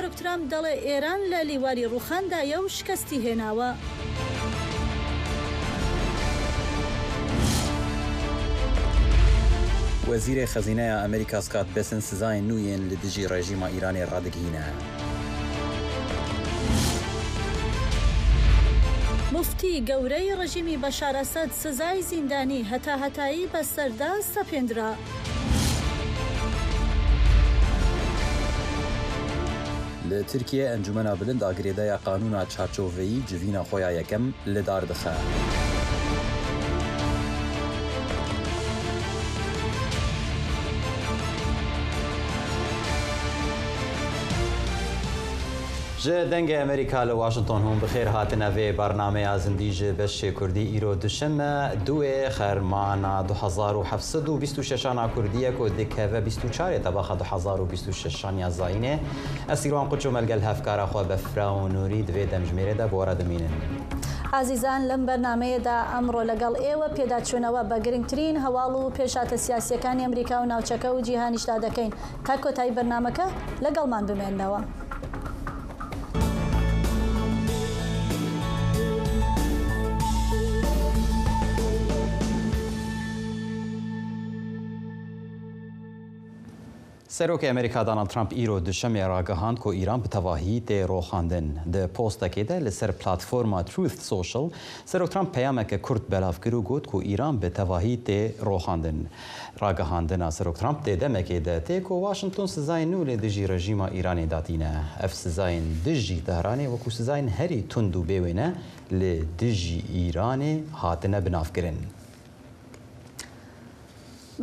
باروک ترامپ دەڵێ ئێران لە لیواری ڕووخاندایە و شکستی هێناوە. وەزیرە خەزینەیە ئەمریکا سکات بێسن سزای نوێن لە دژی ڕێژیمە ئیرانی ڕادگرینە. مفتی گەورەی ڕژیمی بەشار ئەسەد سزای زیندانی هەتایی بەسەردا سەپێنرا. لە تورکیە ئەنجومەنە بلند ئاگرێدایە قانونا چارچۆڤەیی جڤینە خۆیان یەکەم لە داردخە. جه دنگ امریکا لواشنطن هم بخیر هاتنه و برنامه زندیج بش کردی ایرو دوشنبه دو خرمان 2726 کردیه که دکه و 24 طبقه 2026 زاینه اسیروان قچو ملگل هفکار خو بفرا و نوری دوی دمجمیره ده بورد مینن. عزیزان لەم بەرنامەیەدا ئەمڕۆ لەگەڵ ئێوە پێداچوونەوە بە گرنگترین هەواڵ و پێشاتە سیاسیەکانی ئەمریکا و ناوچەکە و جیهانیشدا دەکەین تا کۆتایی بەرنامەکە لەگەڵمان بمێننەوە. سروک امریکا دانالد ترامپ ایرو دوشنبه راگهاند که ایران به تواهی تی روخاندن ده پست کده لسر پلتفرم تروث سوشل سروک ترامپ پیامک کرد بلاف کرو گفت که ایران به تواهی تی روخاندن راگهاندن سروک ترامپ ده دمک ده تی که واشنطن سزای نول دژی رژیم ایرانی داتینه اف سزای دژی تهرانی و کو سزای هری تندو بیوینه ل دژی ایرانی هاتنه بنافگرن.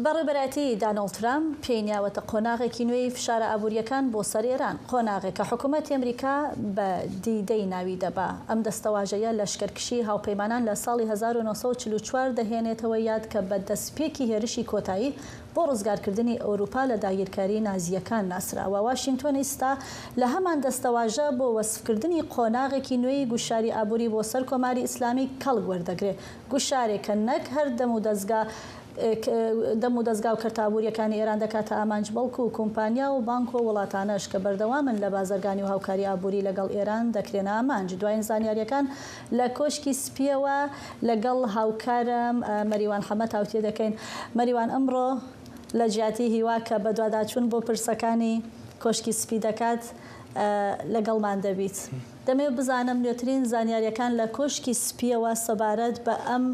بەڕێبەرایەتی دانالد ترامپ پێینیاوەتە قۆناغێکی نوێی فشارە ئابوووریەکان بۆ سەر ئێران قۆناغێک کە حکوومەتی ئەمریکا بە دیدەی ناوی دەبا ئەم دەستەواژەیە لەشکرکشی هاوپەیمانان لە ساڵی 1944 دەهێنێتەوە یاد کە بە دەستپێکی هێرشی کۆتایی بۆ ڕزگارکردنی ئەوروپا لە داگیرکاری نازیەکان ناسراوە. واشنگتن ئێستا لە هەمان دەستەواژە بۆ وەسفکردنی قۆناغێکی نوێی گوشاری ئابووری بۆ سەر کۆماری ئیسلامی کەڵک وەردەگرێت گوشارێکە نەک هەر دەم و دەستگا و کەرتابووریەکانی ئێران دەکاتە ئامانج بەڵکو و کۆمپانیا و بانک و وڵاتانەش کە بەردەوامن لە بازرگانی و هاوکاری ئابووری لەگەڵ ئێران دەکرێنە ئامانج. دوایین زانیاریەکان لە کۆشکی سپیەوە لەگەڵ هاوکارم مەریوان حەمەد هاوتێ دەکەین. مەریوان ئەمڕۆ لە جیاتی هیوا کە بە دوواداچوون بۆ پرسەکانی کۆشکی سپی دەکات لەگەڵمان دەبیت. دەمەوێت بزانم نوێترین زانیاریەکان لە کۆشکی سپیەوە سەبارەت بە ئەم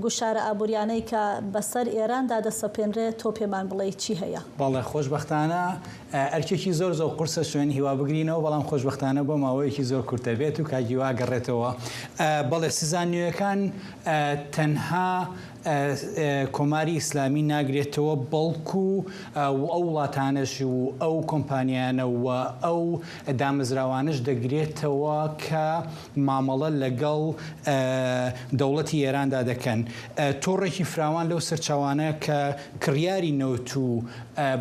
گوشارە ئابووریانەی کە بەسەر ئێراندا دەسەپێنرێت تۆ پێمان بڵێ چی هەیە؟ بەڵێ خۆشبەختانە ئەرکێکی زۆر قورسە شوێن هیوا بگرینەوە بەڵام خۆشبەختانە بۆ ماوەیەکی زۆر کورتە بێت و کاگیوا گەڕێتەوە. بەڵێ سزانیەکان تەنها کۆماری ئیسلامی ناگرێتەوە بەڵکو ئەو وڵاتانەش و ئەو کۆمپانیانە و ئەو دامەزراوانش دەگرێتەوە کە مامەڵە لەگەڵ دەوڵەتی ئێراندا دەکەن. تۆڕێکی فراوان لەو سەرچاوانە کە کڕیاری نەوت و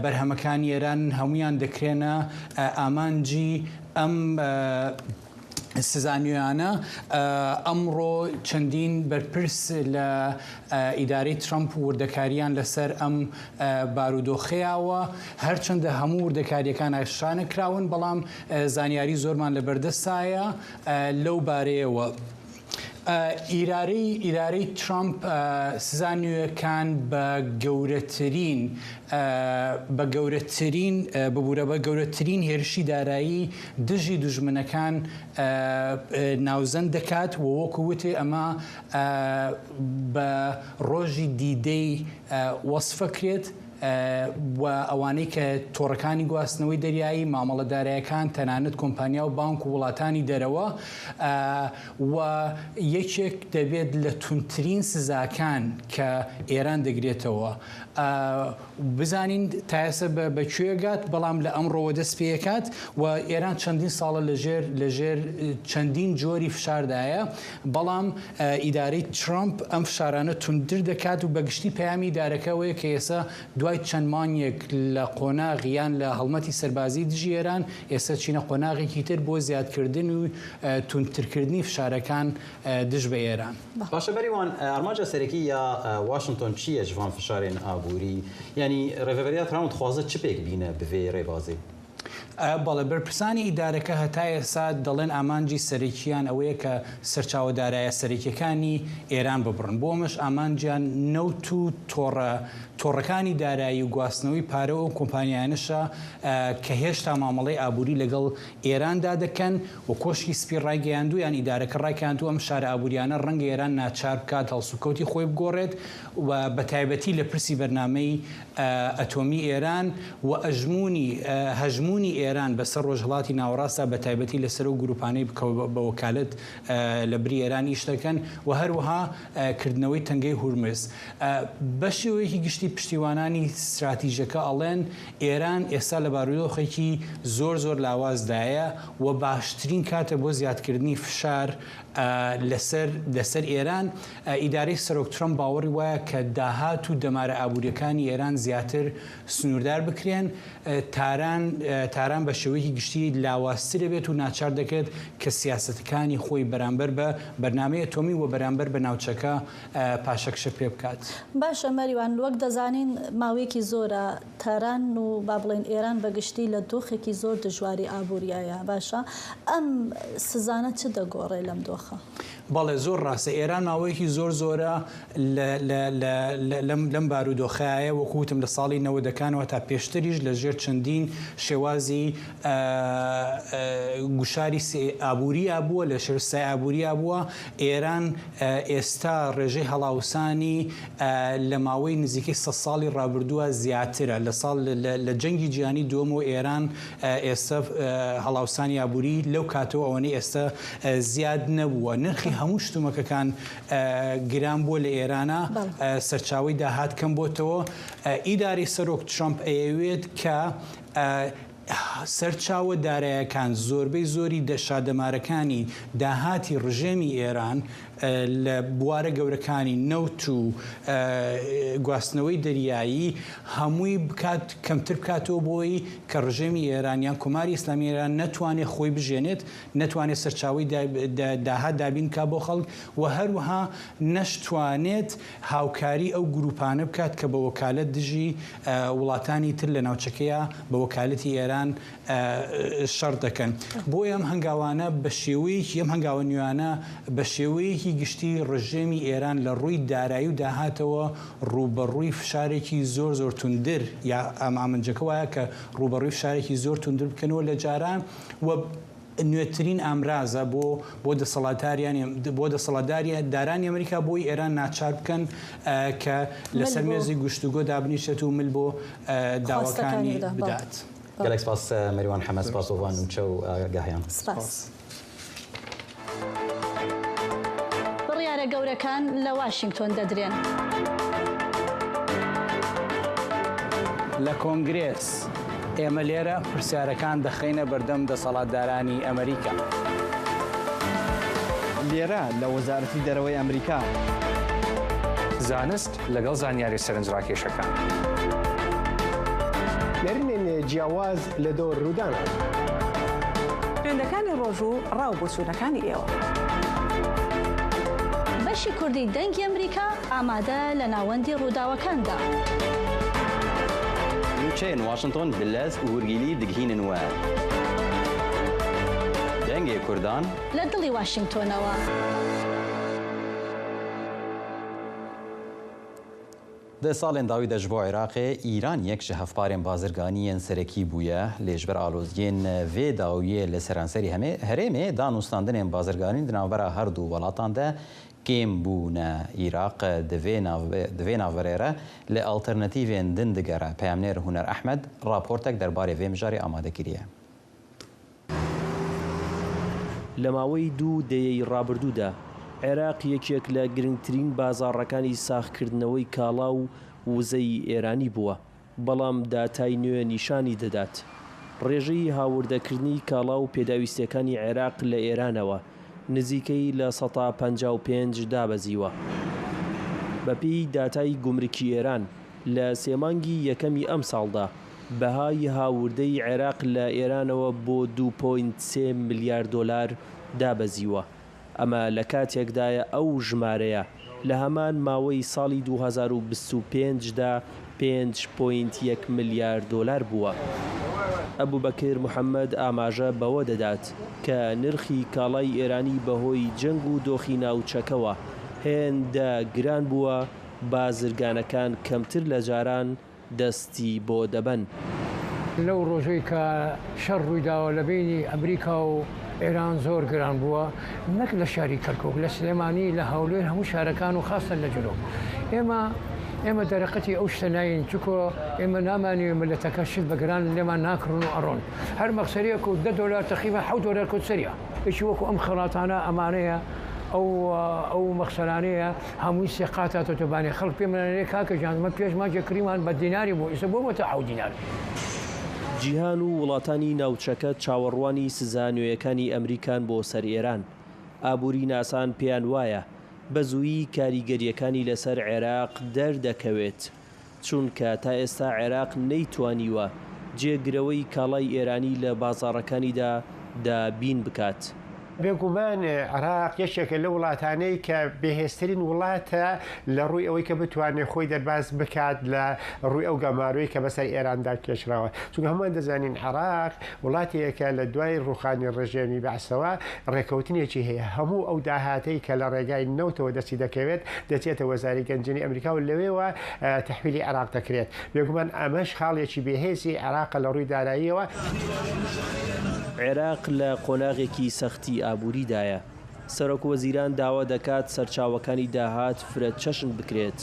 بەرهەمەکانی ئێران هەمویان دەکرێنە ئامانجی ئەم سزانیانە. ئەمڕۆ چەندین بەرپرس لە ئیدارەی ترامپ وردەکاریان لەسەر ئەم بارودۆخەیەوە هەرچەندە هەموو وردەکاریەکان ئاشانە کراون بەڵام زانیاری زۆرمان لە بەردەستایە لەو بارەیەوە. ئیدارەی ترامپ سزانیەکان بە گەورەترین هێرشی دارایی دژی دوژمنەکان ناوزەند دەکات و وەکو وتێ ئەمە بە ڕۆژی دیدەی وەسفەکرێت و ئەوانەی کە تۆڕەکانی گواستنەوەی دەریایی مامەڵەدارایەکان تەنانەت کۆمپانیا و بانک و وڵاتانی دەرەوە و یەکێک دەبێت لە تونترین سزاکان کە ئێران دەگرێتەوە. بزانین تایسە بەکوێگات بەڵام لە ئەمڕۆوە دەست پێکات و ئێران چەندین ساڵە لەژێر چەندین جۆری فشاردایە بەڵام ئیدارەی ترامپ ئەم فشارانە توندر دەکات و بەگشتی پەیامی ئیدارەکەوەیە کە ئێستا دوای چەند مانگێک لە قۆناغیان لە هەڵمەتی سەربازی دژی ئێران ئێستا چینە قۆناغێکی تر بۆ زیادکردن و تونترکردنی فشارەکان دژ بە ئێران. باشە بەریوان ئەرماجە سەرەکی یا واشنطن چیە جوان فشارێن ئابووری یعنی ڕێڤەبەریا ترامپ دخوازە چ پێک بینە بڤێ ڕێبازی؟ بەڵێ بەرپرسانی ئیدارەکە هەتا ئێستا دەڵێن ئامانجی سەرەکییان ئەوەیە کە سەرچاوەدارایە سەرەکیەکانی ئێران ببڕن بۆمەش ئامانجیان نەوت و تۆڕەکانی دارایی و گواستنەوەی پارە و کۆمپانیانشە کە هێشتا مامەڵەی ئابووری لەگەڵ ئێراندا دەکەن و کۆشکی سپی ڕایگەیاندو یان ئیدارەکە ڕایگەیاندو ئەم شارە ئابووریانە ڕەنگە ئێران ناچار بکات هەڵسوکەوتی خۆی بگۆڕێت و بە تایبەتی لە پرسی بەرنامەی ئەتۆمی ئێران و هەژمونی ئێران بەسەر ڕۆژهڵاتی ناوەڕاستە بە تایبەتی لەسەر و گروپانەی بە وەکالەت لە بری ئێران ئیش دەکەن و هەروەها کردنەوەی تەنگەی هورمز بە شێوەیەکی گشتی پشتیوانانی استراتیژەکە ئەڵێن ئێران ئێستا لە بارودۆخێکی زۆر لاوازدایە و باشترین کاتە بۆ زیادکردنی فشار لەسەر ئێران ئیدارەی سەرۆک ترەمپ باوەڕی وایە کە داهات و دەمارە ئابووریەکانی ئێران زیاتر سنووردار بکرێن تاران بە شێوەیەکی گشتی لاواستر دەبێت و ناچار دەکرێت کە سیاسەتەکانی خۆی بەرامبەر بە بەرنامەی ئەتۆمی و بەرامبەر بە ناوچەکە پاشەکشە پێ بکات. باشە مەریوان وەک دەزانین ماوەیەکی زۆرە تاران و با بڵێن ئێران بەگشتی لە دۆخێکی زۆر دژواری ئابووریایە باشە ئەم سزانە چ دەگۆڕێ لەم دۆخە؟ بەڵێ زۆر ڕاستە ئێران ماوەیەکی زۆرە لەم بارودۆخایە وەکوتم لە ساڵی 90ەکانەوە تا پێشتریش لە ژێر چەندین شێوازی گوشاری ئابووریە بووە لە شرسای ئابووریە بووە ئێران ئێستا ڕێژەی هەڵاوسانی لە ماوەی نزیکەی 100 ساڵی ڕابردووە زیاترە لە جەنگی جیهانی دووەمەوە ئێران ئێستا هەڵاوسانی ئابووری لەو کاتەوە ئەوەنەی ئێستا زیاد نەبووە نرخی هەموو شتومەکەکان گران بووە لە ئێرانە سەرچاوی داهات کەم بۆتەوە ئیداری سەرۆک ترەمپ ئەیەوێت کە سەرچاوە داراییەکان زۆربەی زۆری شادەمارەکانی داهاتی ڕژێمی ئێران لە بوارە گەورەکانی نەوت و گواستنەوەی دەریایی هەمووی بکات کەمتر بکاتەوە بۆی کە ڕژێمی ئێرانیان کۆماری ئیسلامی ئێران نەتوانێت خۆی بژێنێت نەتوانێت سەرچاوی داهات دابین کا بۆ خەڵک و هەروەها نەشتوانێت هاوکاری ئەو گروپانە بکات کە بە وەکالەت دژی وڵاتانی تر لە ناوچەکەیە بە وەکالەتی ئێران شەڕ دەکەن بۆی ئەم هەنگاوانە بە شێوەیەکی ئەم هەنگاوە نوێیانە بە شێوەیەکی گشتی ڕژێمی ئێران لە ڕووی دارایی و داهاتەوە ڕوبەڕووی فشارێکی زۆر توندر یا ئەم ئامنجەکە وایە کە ڕوبەڕووی فشارێکی زۆر توندر بکەنەوە لە جاران و نوێترین ئامرازە بۆ دەسەڵاتداری دارانی ئەمریکا بۆی ئێران ناچار بکەن کە لەسەر مێزی گفتوگۆ دابنیشێت و مل بۆ داواکانی بدات. گەلێک سپاس مەریوان حەمەد سپاس بۆوان نوچە و ئاگاهیان. بڕیارە گەورەکان لە واشنگتۆن دەدرێن. لە کۆنگرێس ئێمە لێرە پرسیارەکان دەخینە بەردەم دەسەڵاتدارانی ئەمریکا. لێرە لە وەزارەتی دەرەوەی ئەمریکا. زانست لەگەڵ زانیاری سەرنجڕاکێشەکان. نەرینێنێ جیاواز لە دۆ ڕوودان. خوێندەکانی ڕۆژوو ڕاو بۆ سوونەکانی ئێوە. بەشی کوردی دەنگی ئەمریکا ئامادە لە ناوەندی ڕووداوەکاندا. نوچەیەن واشنگتۆن بلەز و وەرگیلی دگهینن وە. دەنگی کوردان لە دڵی واشنگتۆنەوە. ده سالên dawî de ji bo Iraqê Îran yek ji hevparên bazirganiyên serekî bûye lêjber aloziyên vê dawiyê li seranserî herêmê danûstandinên bazirganî di navbera her du welatan de kêm bûne. Iraq di vê navberê re li alternatîvên din digere. Peyamnêr Huner Ehmed raportek derbarê vê mijarê amade kiriye. لە ماوەی دوو دەیەی ڕابردوودا عێراق یەکێک لە گرنگترین بازاڕەکانی ساختکردنەوەی کاڵا و وزەی ئێرانی بووە بەڵام داتای نوێ نیشانی دەدات ڕێژەی هاوردەکردنی کاڵا و پێداویستەکانی عێراق لە ئێرانەوە نزیکەی لە 155 دابەزیوە بەپێی داتای گومرکی ئێران لە سێمانگی یەکەمی ئەم ساڵدا بەهای هاوردەی عێراق لە ئێرانەوە بۆ 2.3 میلیارد دۆلار دابەزیوە ئەمە لە کاتێکدایە ئەو ژمارەیە لە هەمان ماوەی ساڵی 2025دا 5.1 ملیار دۆلار بووە. ئەبوبەکر محەممەد ئاماژە بەوە دەدات کە نرخی کاڵای ئێرانی بەهۆی جەنگ و دۆخی ناوچەکەوە هێندە گران بووە، بازرگانەکان کەمتر لە جاران دەستی بۆ دەبەن. لەو ڕۆژەی کە شەڕ ڕوویداوە لە بینی ئەمریکا و ئێران زۆر گران بووە، نەک لە شاری کەرکووک، لە سلێمانی، لە هەولێر، هەموو شارەکان و خاستن لە جلۆ. ئێمە دەرەقەتی ئەو شتە ناین، چکۆ ئێمە نامانوێ ملەتەکە شت بەگران لێمان ناکڕن و ئەڕۆن. هەر مەخسەریەک و $10 تقریبا $7 کۆتسەریە. هیچ وەکو ئەم خەڵاتانە ئەمانەیە ئەو مەخسەرانەیە هەمووی سێقاتە تۆتۆبانی خەڵک پێمەێ کاکە ژانمە پێش ماجە کریمان بە دیناری بوو، ئێستا بۆمەتە $7 دینار. جیهان و وڵاتانی ناوچەکە چاوەڕوانی سزا نوێیەکانی ئەمریکان بۆ سەر ئێران. ئابووری ناسان پێیان وایە بە زوویی کاریگەریەکانی لەسەر عێراق دەردەکەوێت، چونکە تا ئێستا عێراق نەیتوانیوە جێگرەوەی کاڵای ئێرانی لە بازاڕەکانیدا دابین بکات. بێگومان عراق یەکێکە لە وڵاتانەی کە بەهێزترین وڵاتە لە ڕووی ئەوەی کە بتوانێت خۆی دەرباز بکات لە ڕووی ئەو گەماروی کە بەسەر ئێراندا کێشراوە، چونکە هەمووان دەزانین عراق وڵاتێکە لە دوای ڕوخانی ڕژێمی بەعسەوە ڕێکەوتنێکی هەیە. هەموو ئەو داهاتەی کە لە ڕێگای نەوتەوە دەستی دەکەوێت دەچێتە وەزاری گەنجینی ئەمریکا و لەوێەوە تەحویلی عراق دەکرێت. بێگومان ئەمەش خاڵێکی بەهێزی عراق لە ڕووی داراییەوە. عێراق لە قۆناغێکی سەختی ئابووریدایە. سەرۆک وەزیران داوا دەکات سەرچاوەکانی داهات فرە چەشن بکرێت،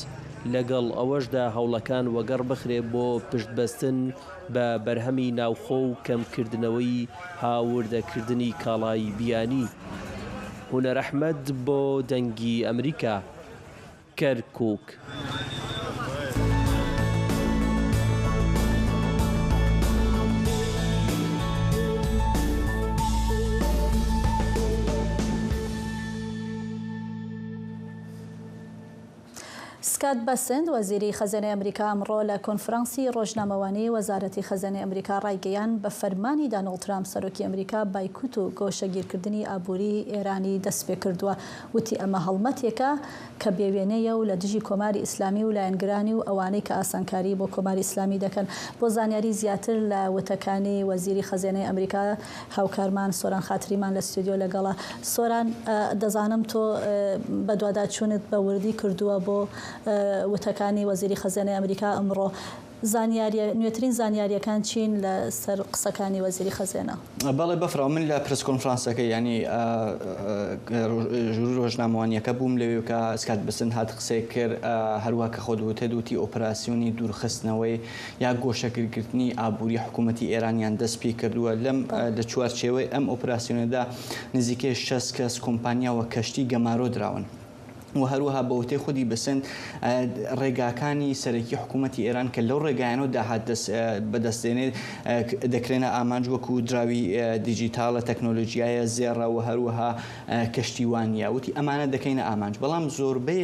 لەگەڵ ئەوەشدا هەوڵەکان وەگەڕ بخرێت بۆ پشتبەستن بە بەرهەمی ناوخۆ و کەمکردنەوەی هاوردەکردنی کاڵای بیانی. هونەر ئەحمەد بۆ دەنگی ئەمریکا، کەرکووک. سکات بەسند وەزیری خەزانەی ئەمریکا ئەمڕۆ لە کۆنفرانسی ڕۆژنامەوانی وەزارەتی خەزانەی ئەمریکا ڕایگەیان بە فەرمانی دانەڵد ترامپ سەرۆکی ئەمریکا بایکوت و گۆشەگیرکردنی ئابووری ئێرانی دەست پێ کردووە. وتی ئەمە هەڵمەتێکە کە بێوێنەیە و لە دژی کۆماری ئیسلامی و لایەنگرانی و ئەوانەی کە ئاسانکاری بۆ کۆماری ئیسلامی دەکەن. بۆ زانیاری زیاتر لە وتەکانی وەزیری خەزانەی ئەمریکا هاوکارمان سۆران خاتریمان لە ستودیۆ لەگەڵە. سۆران، دەزانم تۆ بە دوواداچوونت بە وردی کردووە بۆ وتەکانی وەزیری خەزانەی ئەمریکا ئەمڕۆ. نوێترین زانیاریەکان چین لە سەر قسەکانی وەزیری خەزانە؟ بەڵێ بەفرا، من لە پرس کۆنفرانسەکە ینی ژووری ڕۆژنامەوانیەکە بووم لەوێ کە سکات بەسند هات قسەی کرد، هەروە کە خۆت وتی ئۆپراسیۆنی دوورخستنەوەی یا گۆشەگیرکردنی ئابووری حکوومەتی ئێرانیان دەست پێ کردووە. لە چوارچێوەی ئەم ئۆپراسیۆنەدا نزیکەی 6 کەس کۆمپانیاوە کەشتی گەمارۆ دراون. و هەروەها بە وتەی خودی بەسند ڕێگاکانی سەرەکی حکوومەتی ئێران کە لەو ڕێگایانەوە داهات بەدەستێنێت دەکرێنە ئامانج وەکو دراوی دیجیتالە، تەکنۆلۆژیایە زێڕە و هەروەها کەشتیوانیە. وتی ئەمانە دەکەینە ئامانج. بەڵام زۆربەی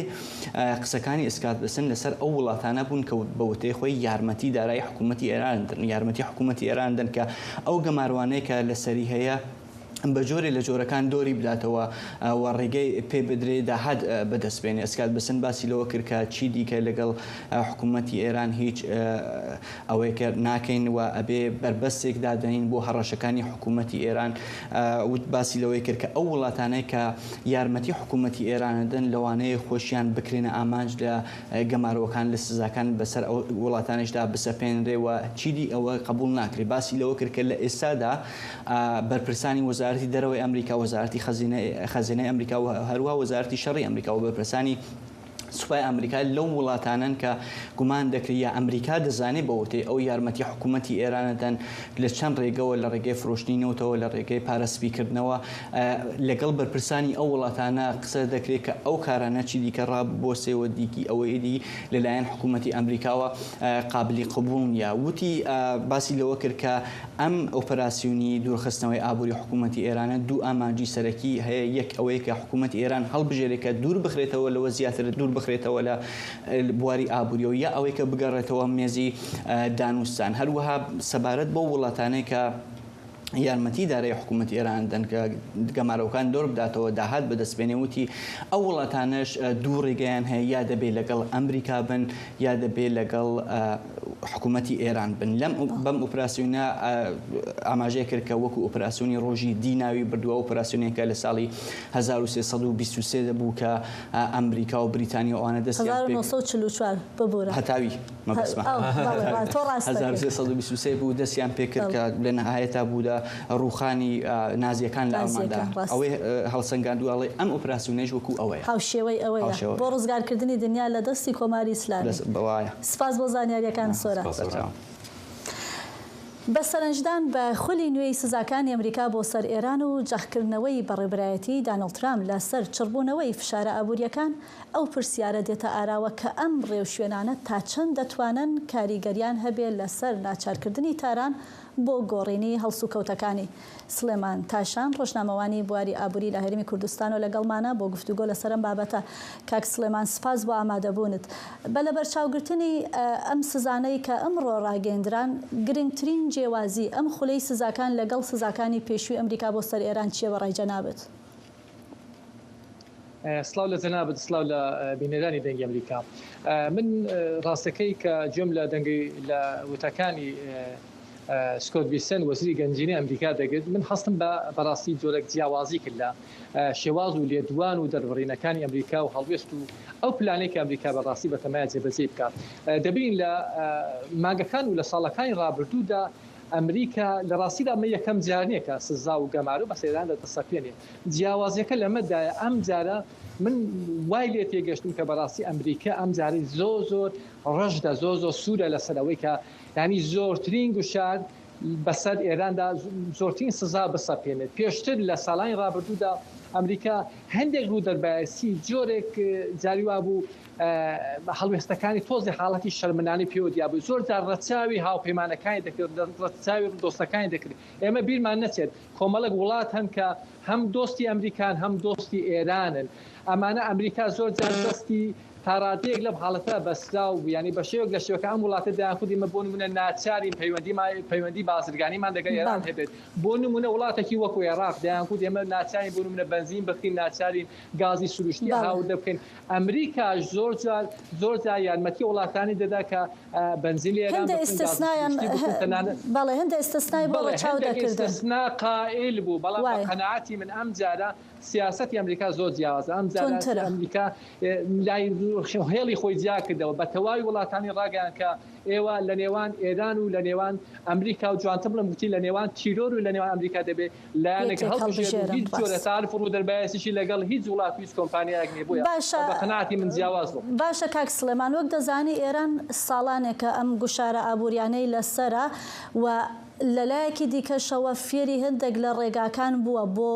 قسەکانی ئسکات بەسند لەسەر ئەو وڵاتانە بوون کە بە وتەی خۆی یارمەتی دارایی حکوومەتی ئێراندن، یارمەتی حکوومەتی ئێراندن کە ئەو گەماروانەیە کە لەسەری هەیە بە جۆرێ لە جۆرەکان دۆری بداتەوە و ڕێگەی پێ بدرێ داهات بەدەستبێنێ. ئەسکات بەسند باسی لەوە کرد کە چی دیکە لەگەڵ حکوومەتی ئێران هیچ ئەوەی کرد ناکەین و ئەبێ بربەستێک دادەنین بۆ هەڕەشەکانی حکوومەتی ئێران. وت باسی لەوەی کرد کە ئەو وڵاتانەی کە یارمەتی حکوومەتی ئێرانەدەن لەوانەیە خۆشیان بکرێنە ئامانج لە گەماروەکان لە سزاکان بەسەر ئەو وڵاتانشدا بسەپێنرێ و چیدی ئەوە قبول ناکرێت. باسی لەوە کرد کە لە ئێستادا بەرپرسانی وەزارەتی دەرەوەی ئەمریکا، وەزارەتی خەزینەی ئەمریکا و هەروە وەزارەتی شەڕی ئەمریکا و بەرپرسانی سوپای ئەمریکا لەو وڵاتانن کە گومان دەکرێت یا ئەمریکا دەزانێت بەوتێ ئەو یارمەتی حکوومەتی ئێرانەدەن لە چەند ڕێگەوە لە ڕێگەی فرۆشتنینەوەتەوە لە ڕێگەی پارەسپیکردنەوە لەگەڵ بەرپرسانی ئەو وڵاتانە قسە دەکرێت کە ئەو کارانە چی دیکە ڕابۆسێەوە دیکی ئەوەیدی لەلایەن حکوومەتی ئەمریکاوە قابلی قبول نیە. وتی باسی لەوە کرد کە ئەم ئۆپراسیۆنی دوورخستنەوەی ئابووری حکوومەتی ئێرانە دوو ئامانجی سەرەکی هەیە. یەک ئەوەیە کە حکوومەتی ئێران هەڵبژێرێکە دوور بخرێتەوە لەوە زیاتر دوور بخرێتەوە لە بواری ئابووریەوە یا ئەوەی کە بگەڕێتەوە مێزی دانوستان. هەروەها سەبارەت بۆ وڵاتانەی کە یارمەتی دارای حکوومەتی ئێران دەنکە گەمارەوەکان دۆر بداتەوە داهات بەدەستبێنێوتی ئەو وڵاتانش دوو ڕێگەیان هەیە یا دەبێت لەگەڵ ئەمریکا بن یا دەبێت لەگەڵ حکوومەتی ئێران بن لەم بەم ئۆپراسیۆنە ئاماژەیە کرد کە وەکو ئۆپراسیۆنی ڕۆژی دیناوی بردووە ئۆپراسیۆنێکە لە ساڵی 1323 دەبوو کە ئەمریکا و بریتانیا ئەوانە دەستیان 1944 ببوورە هەتاوی مەبەسمە 1323 بوو دەستیان پێکرد کە لە نەهایەتا بوودا ڕووخانی نازیەکان لە ئەڵماندا ئەوەی هەڵسەنگاندووەڵێ ئەم ئۆپراسیۆنەش وەکو ئەوەیە هاوشێوەی ئەوەیە بۆ ڕزگارکردنی دنیا لە دەستی کۆماری ئیسلامی سپاس بۆ زانیاریەکان سۆرە. بە سەرنجدان بە خولی نوێی سزاکانی ئەمریکا بۆ سەر ئێران و جەخکردنەوەی بەڕێبرایەتی دانەڵد ترامپ لەسەر چڕبوونەوەی فشارە ئابوووریەکان ئەو پرسیارە دێتە ئاراوە کە ئەم ڕێوشوێنانە تا چەند دەتوانن کاریگەریان هەبێت لەسەر ناچارکردنی تاران بۆ گۆڕینی هەڵسوکەوتەکانی. سلێمان تاشان ڕۆژنامەوانی بواری ئابووری لە هەرێمی کوردستان و لەگەڵمانە بۆ گفتوگۆ لەسەرم بابەتە. کاک سلێمان سپاس بۆ ئامادەبوونت. بە لەبەرچاوگرتنی ئەم سزانەی کە ئەمڕۆ ڕاگەیەندران گرنگترین جێوازی ئەم خولەی سزاکان لەگەڵ سزاکانی پێشووی ئەمریکا بۆ سەر ئێران چیە بەڕای جەنابەت؟ سلااو لە جەنابەت سلااو لە بینەرانی دەنگی ئەمریکا. من ڕاستەکەی کە گوێم لە دەنگی لە وتەکانی سکۆت بیسن وەزیری گەنجینەی ئەمریکا دەگرت من هەستم بەڕاستی جۆرێک جیاوازی کرد لە شێواز و لێدوان و دەربڕینەکانی ئەمریکا و هەڵوێست و ئەو پلانەی کە ئەمریکا بەڕاستی بەتەمایە جێبەجێ بکات. دەبین لە مانگەکان و لە ساڵەکانی ڕابردوودا ئەمریکا لە ڕاستیدا ئەمە یەکەم جارنیەکە سزا و گەمار و بە سەیران دەتەسەپێنێ. جیاوازیەکە لەمەدایە ئەم جارە من وای لێ تێگەشتم کە بەڕاستی ئەمریکا ئەم جاری زۆر ڕەشدا زۆر سوورە لەسەرەوەی کە ینی زۆرترین گوشار بەسەر ئێراندا زۆرترین سزا بسەپێنێت. پێشتر لە ساڵانی ڕابردوودا ئەمریکا هەندێک ڕوو دەربایەتی جۆرێک جاریوا بوو هەڵوێستەکانی تۆزی حاڵەتی شەرمنانی پێوەدیا بوو. زۆر جار ڕەچاوی هاوپەیمانەکانی دەکرد ڕەچاوی دۆستەکانی دەکرد. ئێمە بیرمان نەچێت کۆمەڵک وڵات هەن کە هەم دۆستی ئەمریکان هەم دۆستی ئێرانن. ئەمانە ئەمریکا زۆر جار دەستی تاڕادەیەک لەم حاڵەتە بەسرا و ینی بە شێوەک لە شێوەکە ئەم وڵاتە دایانخودی مە بۆ نمونە ناچارین پەیوەندی بازرگانیمان لەگەڵ ئێران هەبێت. بۆ نمونە وڵاتێکی وەکو عێراق دایانخود ئێمە ناچارین بۆ نمونە بەنزین بخین ناچارین گازی سروشتی هاوردە بکەین. ئەمریکاش زۆر جار یارمەتی وڵاتانی دەدا کە بەنزین لە ئێران بەڵێ هەندێک ئێستثنای بۆ ڕەچاو دەکردن. ئێستثنا قائل بوو بەڵام بە قەناعەتی من ئەم جارە سیاسەتی ئەمریکا زۆر جیاوازە. ئەم جارە ئەمریکا لای هێڵی خۆی جیا کردەوە بە تەواوی وڵاتانی ڕاگەیان کە ئێوە لە نێوان ئێران و لە نێوان ئەمریکا و جوانتر بڵم وتی لە نێوان تیرۆر و لە نێوان ئەمریکا دەبێت لایەنێک هەڵبژێت هیچ جۆرە تعرف و ڕوودەربایەتیشی لەگەڵ هیچ وڵات هیچ کۆمپانیایەک نێبووە. بە قەناعەتی من جیاواز بوو. باشە کاک سلێمان وەک دەزانی ئێران ساڵانێکە ئەم گوشارە ئابووریانەی لەسەرە و لەلایەکی دیکەشەوە فێری هەندێک لە ڕێگاکان بووە بۆ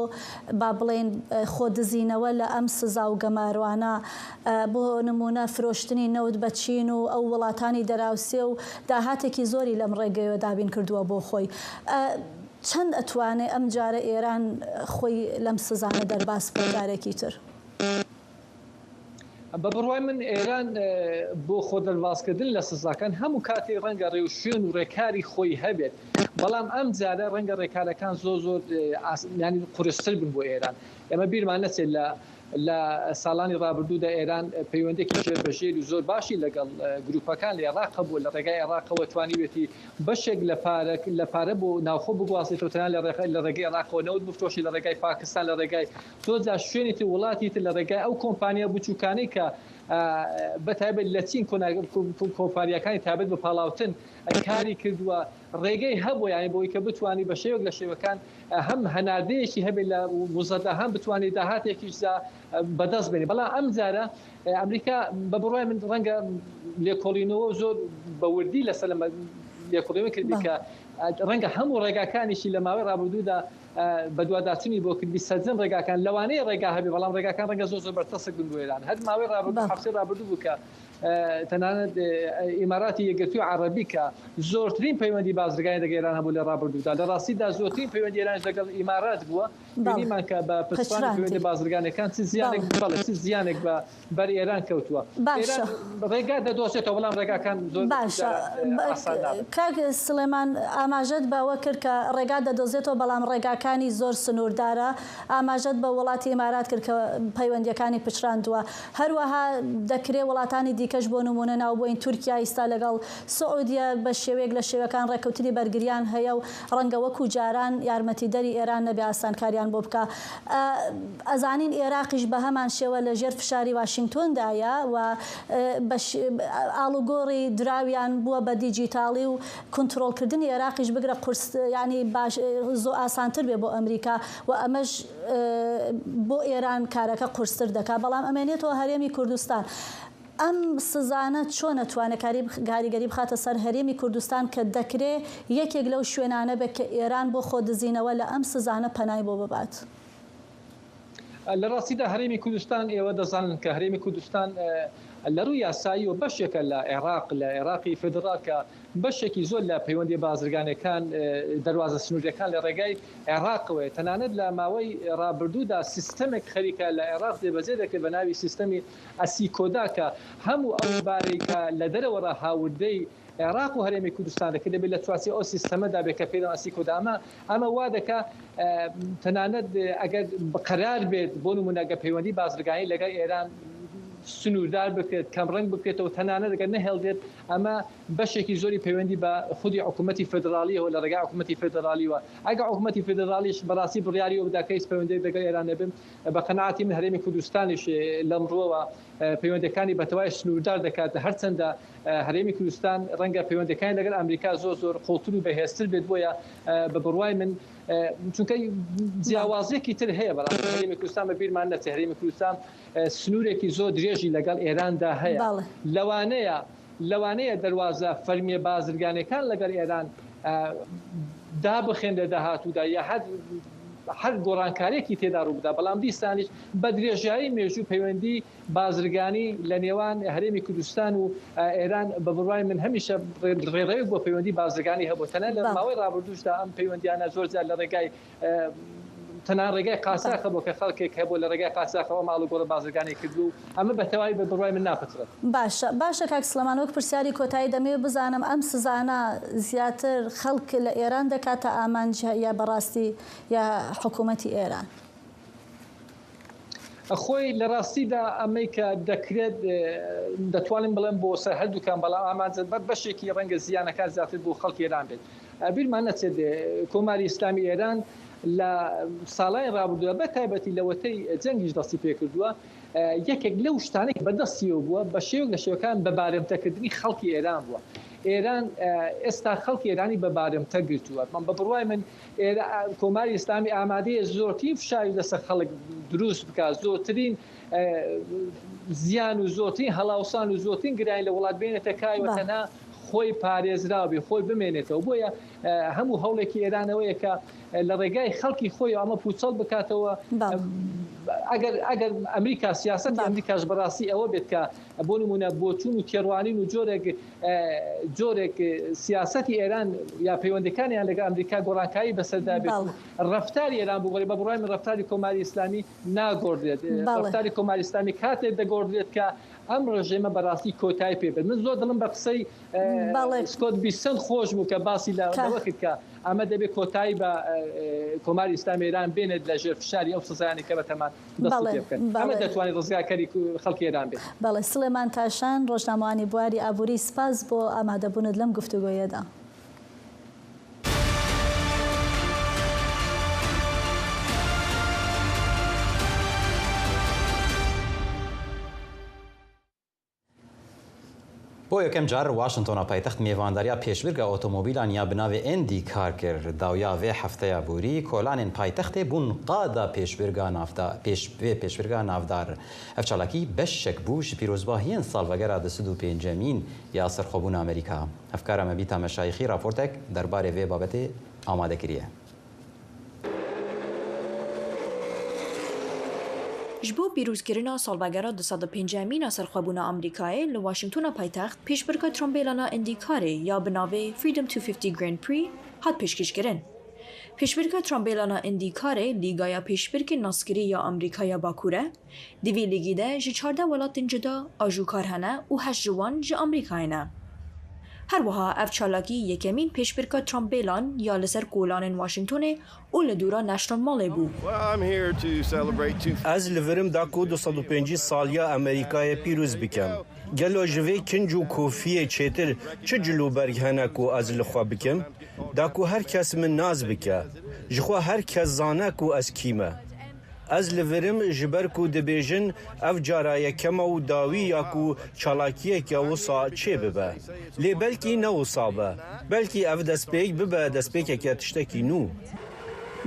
با بڵێن خۆدزینەوە لە ئەم سزا و گەماروانە بۆ نمونە فرۆشتنی نەوت بە چین و ئەو وڵاتانی دەراوسێ و داهاتێکی زۆری لەم ڕێگەیەوە دابین کردووە بۆ خۆی. چەند ئەتوانێت ئەم جارە ئێران خۆی لەم سزانە دەرباس بۆدارێکی تر؟ بە بڕوای من ئێران بۆ خۆ دەرباسکردن لە سزاکان هەموو کاتی ڕەنگە ڕێوشێن و ڕێکاری خۆی هەبێت. بەڵام ئەم جارە ڕەنگە ڕێکارەکان زۆر ینی قورستر بن بۆ ئێران. ئێمە بیرمان نەچێت لە ساڵانی ڕابردوودا ئێران پەیوەندێکی ژێربەژێری زۆر باشی لەگەڵ گروپەکان لە عێراق بوو لە ڕێگای عێراقەوە توانیوێتی بەشێک لە پارە بۆ ناوخۆ بگواستێتەوە تەنیا لە ڕێگای عێراقەوە نەوت بفرۆشی لە ڕێگای پاکستان لە ڕێگای زۆر جار شوێنێتی وڵاتی تر لە ڕێگای ئەو کۆمپانیا بچووکانەی کە بەتایبەت لە چین کۆمپانیەکانی تایبەت بە پاڵاوتن کاری کردووە ڕێگەی هەبوو یانی بۆی کە بتوانانی بە شێوەک لە شێوەکان هەم هەناردەیەکی هەبێت لە وزەدا هەم بتوانێت داهاتێکیشدا بەدەست بێنێ. بەڵام ئەم جارە ئەمریکا بە بڕوای من ڕەنگە لێکۆڵینەوە زۆر بەوردی لەسەر لێکۆڵینەوە کردی کە ڕەنگە هەموو ڕێگاکانیشی لە ماوەی ڕابردوودا بە دوواداچنی بۆ کردی سەرجەم ڕێگاکان لەوانەیە ڕێگا هەبێ بەڵام ڕێگاکان ڕەنگە زۆر بەرتەسک بن بۆ ئێران هەر ماوەی ڕابردوو هەفتەی ڕابردوو بوو کە تەنانەت ئیماراتی یەکگرتووی عەرەبی کە زۆرترین پەیوەندی بازرگانی لەگەڵ ئێران هەبوو لە ڕابردوودا لە ڕاستیدا زۆرترین پەیوەندی ئێران لەگەڵ ئیمارات بووە بینیمان کە بە پشتوانی پەیوەندی بازرگانەکان چ زیانێک بە بەر ئێران کەوتووە ڕێگا دەدۆزێتەوە بەڵام ڕێگاکان زۆر باشە کاک سلێمان ئاماژەت بەوە کرد کە ڕێگا دەدۆزێتەوە بەڵام ڕێگاکانی زۆر سنووردارە ئاماژەت بە وڵاتی ئیمارات کرد کە پەیوەندیەکانی پچراندووە هەروەها دەکرێت وڵاتانی دیکەش بۆ نمونە ناوبووین تورکیا ئێستا لەگەڵ سعودیە بە شێوەیەک لە شێوەکان ڕێکەوتنی بەرگریان هەیە و ڕەنگە وەکو جاران یارمەتیدەری ئێران نەبێ ئاسانکاریان بۆ بکە ئەزانین عێراقیش بە هەمان شێوە لە ژێر فشاری واشنگتۆندایە و ئاڵوگۆڕی دراویان بووە بە دیجیتاڵی و کنترۆلکردنی عێراقیش بگرە قورس ینی زۆر ئاسانتر بێ بۆ ئەمریکا و ئەمەش بۆ ئێران کارەکە قورستر دەکات بەڵام ئەمێنێتەوە هەرێمی کوردستان ئەم سزانە چۆن نەتوانێت کاریگەری بخاتە سەر هەرێمی کوردستان کە دەکرێت یەکێک لەو شوێنانە بێت کە ئێران بۆ خۆ دزینەوە لە ئەم سزانە پەنای بۆ ببات لە ڕاستیدا هەرێمی کوردستان ئێوە دەزانن کە هەرێمی کوردستان لە ڕووی یاسایی و بەشێکە لە عێراقی فدرال کە بەشێکی زۆر لە پەیوەندی بازرگانەکان دەواازە سنووریەکان لە ڕێگای عێراقەوە تەنانەت لە ماوەی ڕابردوودا سیستەمێک خەریکە لە عێراق دێبەجێ دەکرد بە ناوی سیستەمی ئەسیکۆدا کە هەموو ئەو بارێکە لە دەرەوەڕە هاوردەی عێراق و هەرێمی کوردستان دەکرد دەبێت لە چواسی ئەو سیستەمەدا بێت کە پێدا ئەسیکۆدامە ئەمە وا دەکا تەنانەت ئەگەر بەقەرار بێت بۆ نمونەگە پەیوەندی بازرگانی لەگەڵ ئێران سنووردار بکرێت کەمڕنگ بکرێتەوە تەنانەت دەگەر نەهێڵدێت ئەمە بەشێکی زۆری پەیوەندی بە خودی حکوومەتی فدرالیەوە لە ڕێگای حکوومەتی فدرالیوە ئەگە حکوومەتی فدرالیش بەڕاستی بڕیاریەوە بدا کەیس پەیوەندی لەگەڵ ئێران نەبن بە قەناعەتی من هەرێمی کوردستانیش لەمڕۆوە پەیوەندەکانی بەتەواوی سنووردار دەکات هەرچەندە هەرێمی کوردستان ڕەنگە پەیوەندەکانی لەگەڵ ئەمریکا زۆر قوڵتر و بەهێزتر بێت بۆیە بە بڕوای من چونکە جیاوازێکی تر هەیە بەڵام هەرێمی کوردستان بە بیرمان نەچێت هەرێمی کوردستان سنوورێکی زۆر درێژی لەگەڵ ئێراندا هەیە لەوانەیە دەواازە فەرمیە بازرگانەکان لەگەڵ ئێران دابخێن لە داهاتوودا یا هەر گۆڕانکارێکی تێدا ڕووبدا بەڵام دیستانیش بە درێژایی مێژوو پەیوەندی بازرگانی لە نێوان هەرێمی کوردستان و ئێران بە بڕوای من هەمیشە ڕێڕەوێک بۆ پەیوەندی بازرگانی هەبوو تەنە لە ماوەی ڕابردووشدا ئەم پەیوەندیانە زۆرجار لە ڕێگای تەنان ڕێگای قاساخە بۆ کە خەڵکێک هەبوو لە ڕێگای قاساخەوە ماڵوگۆڕە بازرگانی کردو ئەمە بەتەواوی بە بڕوای من ناپەترێت باشە کاک سلێمان وەک پرسیاری کۆتایی دەمەوێت بزانم ئەم سزانە زیاتر خەڵک لە ئێران دەکاتە ئامانج یا بەڕاستی یا حکوومەتی ئێران خۆی لە ڕاستیدا ئەمەی کە دەکرێت دەتوانین بڵێن بۆ سەر هەردووکان بەڵام ئامانجت بەشێکی ڕەنگە زیانەکان زیاتر بۆ خەڵکی ئێران بێت بیرمان نەچێت کۆماری ئیسلامی ئێران لە ساڵای ڕابردووە بە تایبەتی لەوەتەی جەنگیش دەستی پێ کردووە یەکێک لەو شتانێک بەدەستیەوە بووە بە شێوک لە شێوەکان بە بارێمتەکردنی خەڵکی ئێران بووە ئێران ئێستا خەڵکی ئێرانی بە بارێمتە گرتووە من بە بڕوای من کۆماری ئیسلامی ئامادەیە زۆرترین فشاری لەسەر خەڵک دروست بکات زۆرترین زیان و زۆرترین هەڵاوسان و زۆرترین گرانی لە وڵات بێنێتە کایوە تەنها خۆی پارێزراوی خۆی بمێنێتەوە بۆیە هەموو هەوڵێکی ئێرانەوەیە کە لە ڕێگای خەڵکی خۆی ئەمە پوچەڵ بکاتەوە ئەگەر ئەمریکا سیاسەتی ئەمریکاش بەڕاستی ئەوە بێت کە بۆ نمونە بۆچوون و تێڕوانین و جۆرێک سیاسەتی ئێران یا پەیوەندەکانیان لەگەڵ ئەمریکا گۆڕانکاری بەسەردا بێت ڕەفتاری ئێران بۆ بە بڕوای من ڕەفتاری کۆماری ئیسلامی ناگۆڕدرێت ڕەفتاری کۆماری ئیسلامی کاتێک دەگۆڕدرێت کە ئەم ڕژێمە بەڕاستی کۆتایی پێ بێت من زۆر دڵم بە قسەی سکۆت بیسەند خۆش بوو کە باسی لەوەکت کە ئەمە دەبێت کۆتایی بە کۆماری ئیسلامی ئێران بێنێت لە ژێر فشاری ئەو سزایانی کە بەتەمان دەست پێ بکەن ئەمە دەتوانێت ڕزگارکەری خەڵکی ئێران بێت. بەڵێ سلێمان تاشان ڕۆژنامەوانی بواری ئابووری سپاس بۆ ئامادەبوونت لەم گفتوگۆیەدا. بۆ یەکەم جار واشنتۆنە پایتەخت میێڤانداریە پێشبرگە ئۆتۆمۆبیلان یا بناوێ ئێندی کار کرد داویا vê هەفتەیە بووری کۆلانên پایتەختê بوون قادا پێشبرگا نافدار ئەف چالاکî بەشێک بوو ji pîrozbahiyên salvegera di 35 ya serxwebûna Amerîka. Hevkara me Bîta Meşayixî raportek derbarê vê babetê amade kiriye. جبو پیروزکردنا سالبگرا 250 سرخوابونا آمریکای ل واشنگتن پایتخت پیشبرکا ترامبیلانا اندیکاره یا بناوی Freedom 250 Grand Prix هات پیشکش کردن. پیشبرکا ترامبیلانا اندیکاره لیگایا پیشبرک ناسکری یا آمریکایا باکوره دیوی لیگی ده جه 14 ولات جدا آجوکار هنه و 8 جوان جه آمریکاینا. هر وها اف چالاکی یکمین پیشبرکا ترامبیلان یا لسر کولان واشنگتن و لدورا نشنال مالی بو. از لورم داکو 205 سالیا امریکای پیروز بکم. گلو جوی کنجو کوفیه چیتر چه جلو برگ هنکو از لخوا بکم؟ داکو هر کس من ناز بکه. جخوا هر کس زانه کو از کیمه. از لورم جبرکو دبیجن اف جارای کما و داوی یاکو چالاکیه که وصا چه ببه. لی بلکی نو صابه. بلکی اف دسپیک ببه دسپیک که تشتکی نو.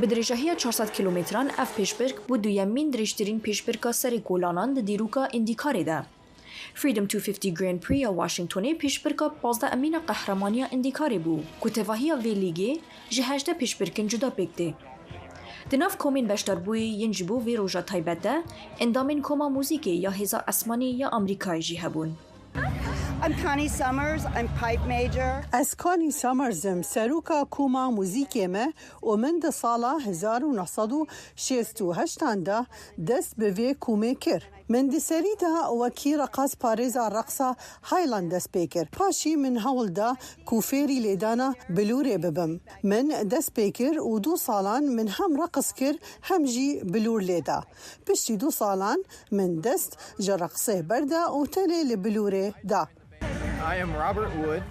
بدرجه‌های 400 کیلومتران اف پیشبرک بود دویمین درشترین پیشبرکا سری کولانان د دیروکا اندیکاره ده. Freedom 250 Grand Prix یا واشنگتن پیشبرکا 15 امین قهرمانی اندیکاره بو. کتواهی وی لیگی جهشده پیشبرکن جدا بکده. دناف کومین بشتر بوی ینجبو وی روژا تایبت ده اندامین کوما موزیکی یا هزا اسمانی یا امریکای جی هبون. I'm Connie Summers. I'm pipe major. از کانی سامرزم سروکا کوما موزیکیمه و من ده سالا 1968 ده دست به وی کومه کر. من ده سری ده وکی رقص پاریزا رقصا هایلند سپیکر. پاشی من هول ده کوفیری لیدانا بلوری ببم. من دست بیکر و 2 سالان من هم رقص کر هم جی بلور لیدا. پشتی 2 سالان من دست جرقصه برده و تلی لبلوری ده.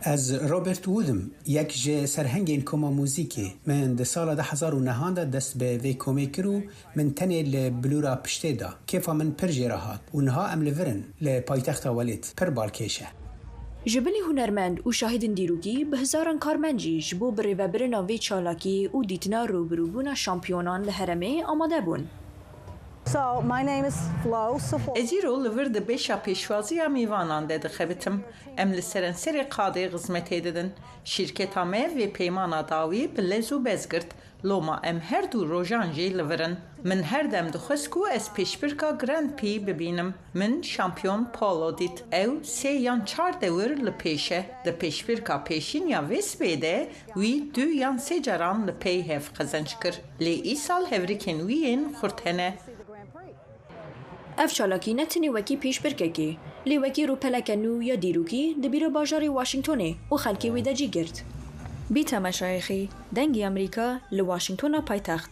از رابرت وودم یک جه سرهنگین کما موزیکی من ده سال 2009 دست به وی کومی کرو من تنی لبلورا پشته دا کیفا من پر جراحات و نها ام لورن لپایتخت ولید پر بالکیشه جبلی هنرمند و شاهدین دیروگی به هزاران کارمنجی جبو بری و برنا وی چالاکی و دیتنا روبروبونا شامپیونان لحرمه آماده بون. So my name is Flo Safo. ازیرو لورد بیشا پیشوازی میوانان ده خبتم ام لسرن سری قاده خدمت دادن شرکت همه و پیمان داوی بلزو بزگرد لوما ام هر دو روزان جی لورن من هر دم دخسکو از پیشبرکا گراند پی ببینم من شامپیون پولو دیت او 3 یا 4 دور لپیشه ده پیشبرکا پیشین یا ویس بیده وی 2 یا 3 جران لپی هف قزنج کر لی ای سال هفریکن ویین خورتنه اف چالاکی نتنی وکی پیشبرکه لی وکی رو پلکنو یا دیروکی دبیر باجاری واشنگتونه و خلکی ویده جی گرد. بیتا مشایخی دنگی امریکا لواشنگتن پایتخت.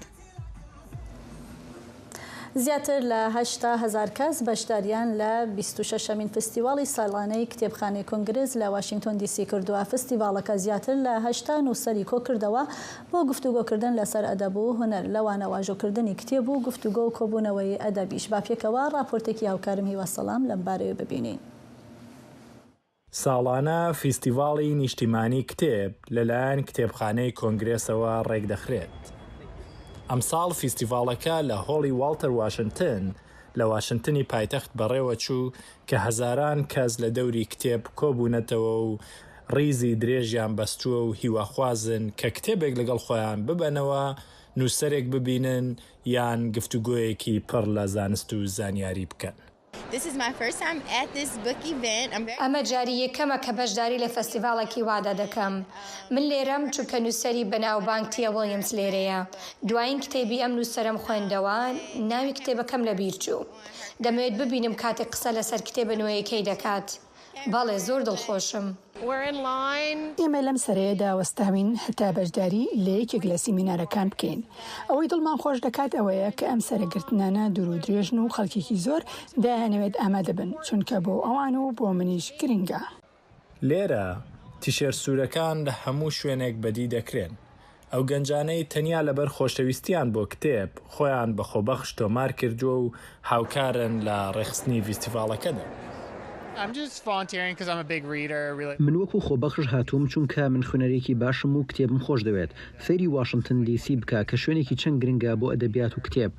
زیاتر ل 80,000 کەس بەشداریان لە 26مین فستیواڵی ساڵانەی کتێبخانەی کۆنگرس لە واشنگتن دیسی کردووە. فستیواڵەکە زیاتر لە 80 نووسەری کۆکردەوە بۆ گفتوگۆکردن لەسەر ئەدەب و هونەر لەوانە واژۆکردنی کتێب و گفتوگۆ و کۆبوونەوەی ئەدەبیش. با پێکەوە راپۆرتێکی هاوکارم هیوا سەڵام لەم بارەیە ببینین. ساڵانە فیستیڤاڵی نیشتیمانی کتێب لەلایەن کتێبخانەی کۆنگرێسەوە ڕێکدەخرێت. ئەمساڵ فیستیڤاڵەکە لە هۆڵی والتەر واشنگتن لە واشنگتنی پایتەخت بەڕێوە چوو کە هەزاران کەس لە دەوری کتێب کۆبوونەتەوە و ڕیزی درێژیان بەستووە و هیواخوازن کە کتێبێک لەگەڵ خۆیان ببەنەوە نووسەرێک ببینن یان گفتوگۆیەکی پڕ لە زانست و زانیاری بکەن. ئەمە جاری یەکەمە کە بەشداری لە فەستیڤاڵێکی وادا دەکەم. من لێرەم چونکە نووسەری بەناوبانگ تیا ویلیامز لێرەیە. دوایین کتێبی ئەم نووسەرم خوێندەوە ناوی کتێبەکەم لە بیر چوو. دەمەوێت ببینم کاتێک قسە لەسەر کتێبە نوێیەکەی دەکات. باڵێ زۆر دڵخۆشم. ئێمە لەم سەرەیەدا وەستاوین هەتا بەشداری لە یەکێک لە سیمینارەکان بکەین. ئەوەی دڵمان خۆش دەکات ئەوەیە کە ئەم سەرگرتنانە دوور و درێژن و خەڵکێکی زۆر دایانەوێت ئامادە بن چونکە بۆ ئەوان و بۆ منیش گرنگە. لێرە تیشێر سوورەکان لە هەموو شوێنێک بەدی دەکرێن. ئەو گەنجانەی تەنیا لەبەر خۆشەویستیان بۆ کتێب خۆیان بە خۆبەخش تۆمار کردووە و هاوکارن لە ڕێخستنی فیستیڤاڵەکەدا. من وەکو خۆبەخش هاتووم چونکە من خوێنەرێکی باشم و کتێبم خۆش دەوێت. فێری واشنگتن دیسی بکە کە شوێنێکی چەند گرنگە بۆ ئەدەبیات و کتێب.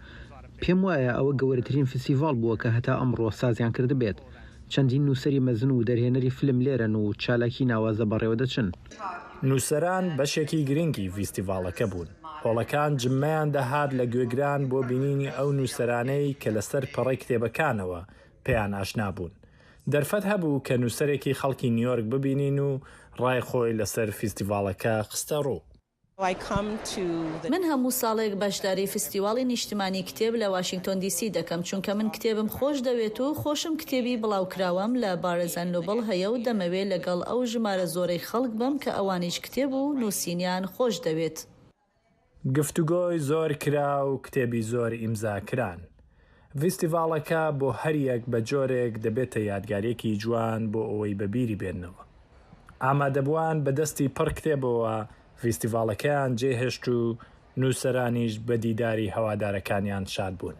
پێم وایە ئەوە گەورەترین فستیڤاڵ بووە کە هەتا ئەمڕۆ سازیان کرد بێت. چەندین نووسەری مەزن و دەرهێنەری فلم لێرەن و چالاکی ناوازە بەڕێوە دەچن. نووسەران بەشێکی گرنگی فیستیڤاڵەکە بوون. هۆڵەکان جمعیان دەهات لە گوێگران بۆ بینینی ئەو نووسەرانەی کە لەسەر پەڕی کتێبەکانەوە پێیان ئاشنا بوون. دەرفەت هەبوو کە نووسەرێکی خەڵکی نیویۆرک ببینین و ڕای خۆی لەسەر فیستیڤالەکە خستە ڕوو. من هەموو ساڵێک بەشداری فستیواڵی نیشتمانی کتێب لە واشنگتن دیسی دەکەم چونکە من کتێبم خۆش دەوێت و خۆشم کتێبی بڵاوکراوەم لە بارزان نۆبڵ هەیە و دەمەوێت لەگەڵ ئەو ژمارە زۆرەی خەڵک بم کە ئەوانیش کتێب و نووسینیان خۆش دەوێت. گفتوگۆی زۆر کرا و کتێبی زۆر ئیمزاکران. فیستیڤالەکە بۆ هەریەک بە جۆرێک دەبێتە یادگارێکی جوان بۆ ئەوەی بەبیری بێننەوە. ئامادەبووان بەدەستی پڕ کتێبەوە فیستیڤالەکەیان جێهێشت و نووسەرانیش بە دیداری هەوادارەکانیان شاد بوون.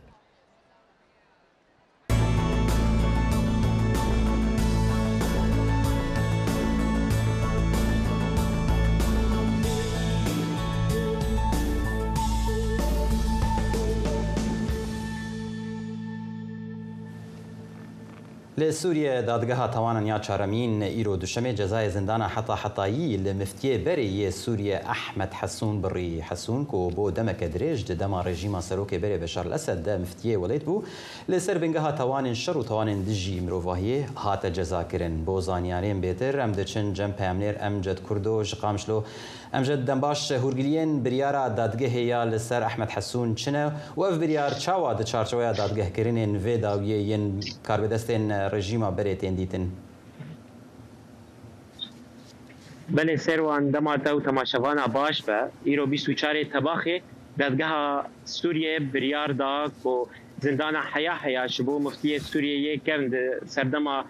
لسوريا دادگاه توانا يا چارمين ايرو دوشمه جزای زندان حطایی لمفتیه بری سوريا احمد حسون بري حسون کو بو دمك دريج دما رژیم سروک بری بشار الاسد ده مفتیه ولید بو لسر بنگاه توان شر و توان دجی مروواهی هات جزا کرن بو زانیارین بهتر ام دچن جم پیامنر امجد کردو قامشلو امجد دنباش هورگلین بریارا دادگه یا لسر احمد حسون چنه و اف بریار چاوا د چارچویا دادگه کرنین و داویه ین کاربدستین رژیما بريتين ديتن بله سروان دماتا و تماشاوانا باش به ایرو 24 تباخی دادگاه سوریه بریار دا کو زندان حیا شبو مفتی سوریه کند سردما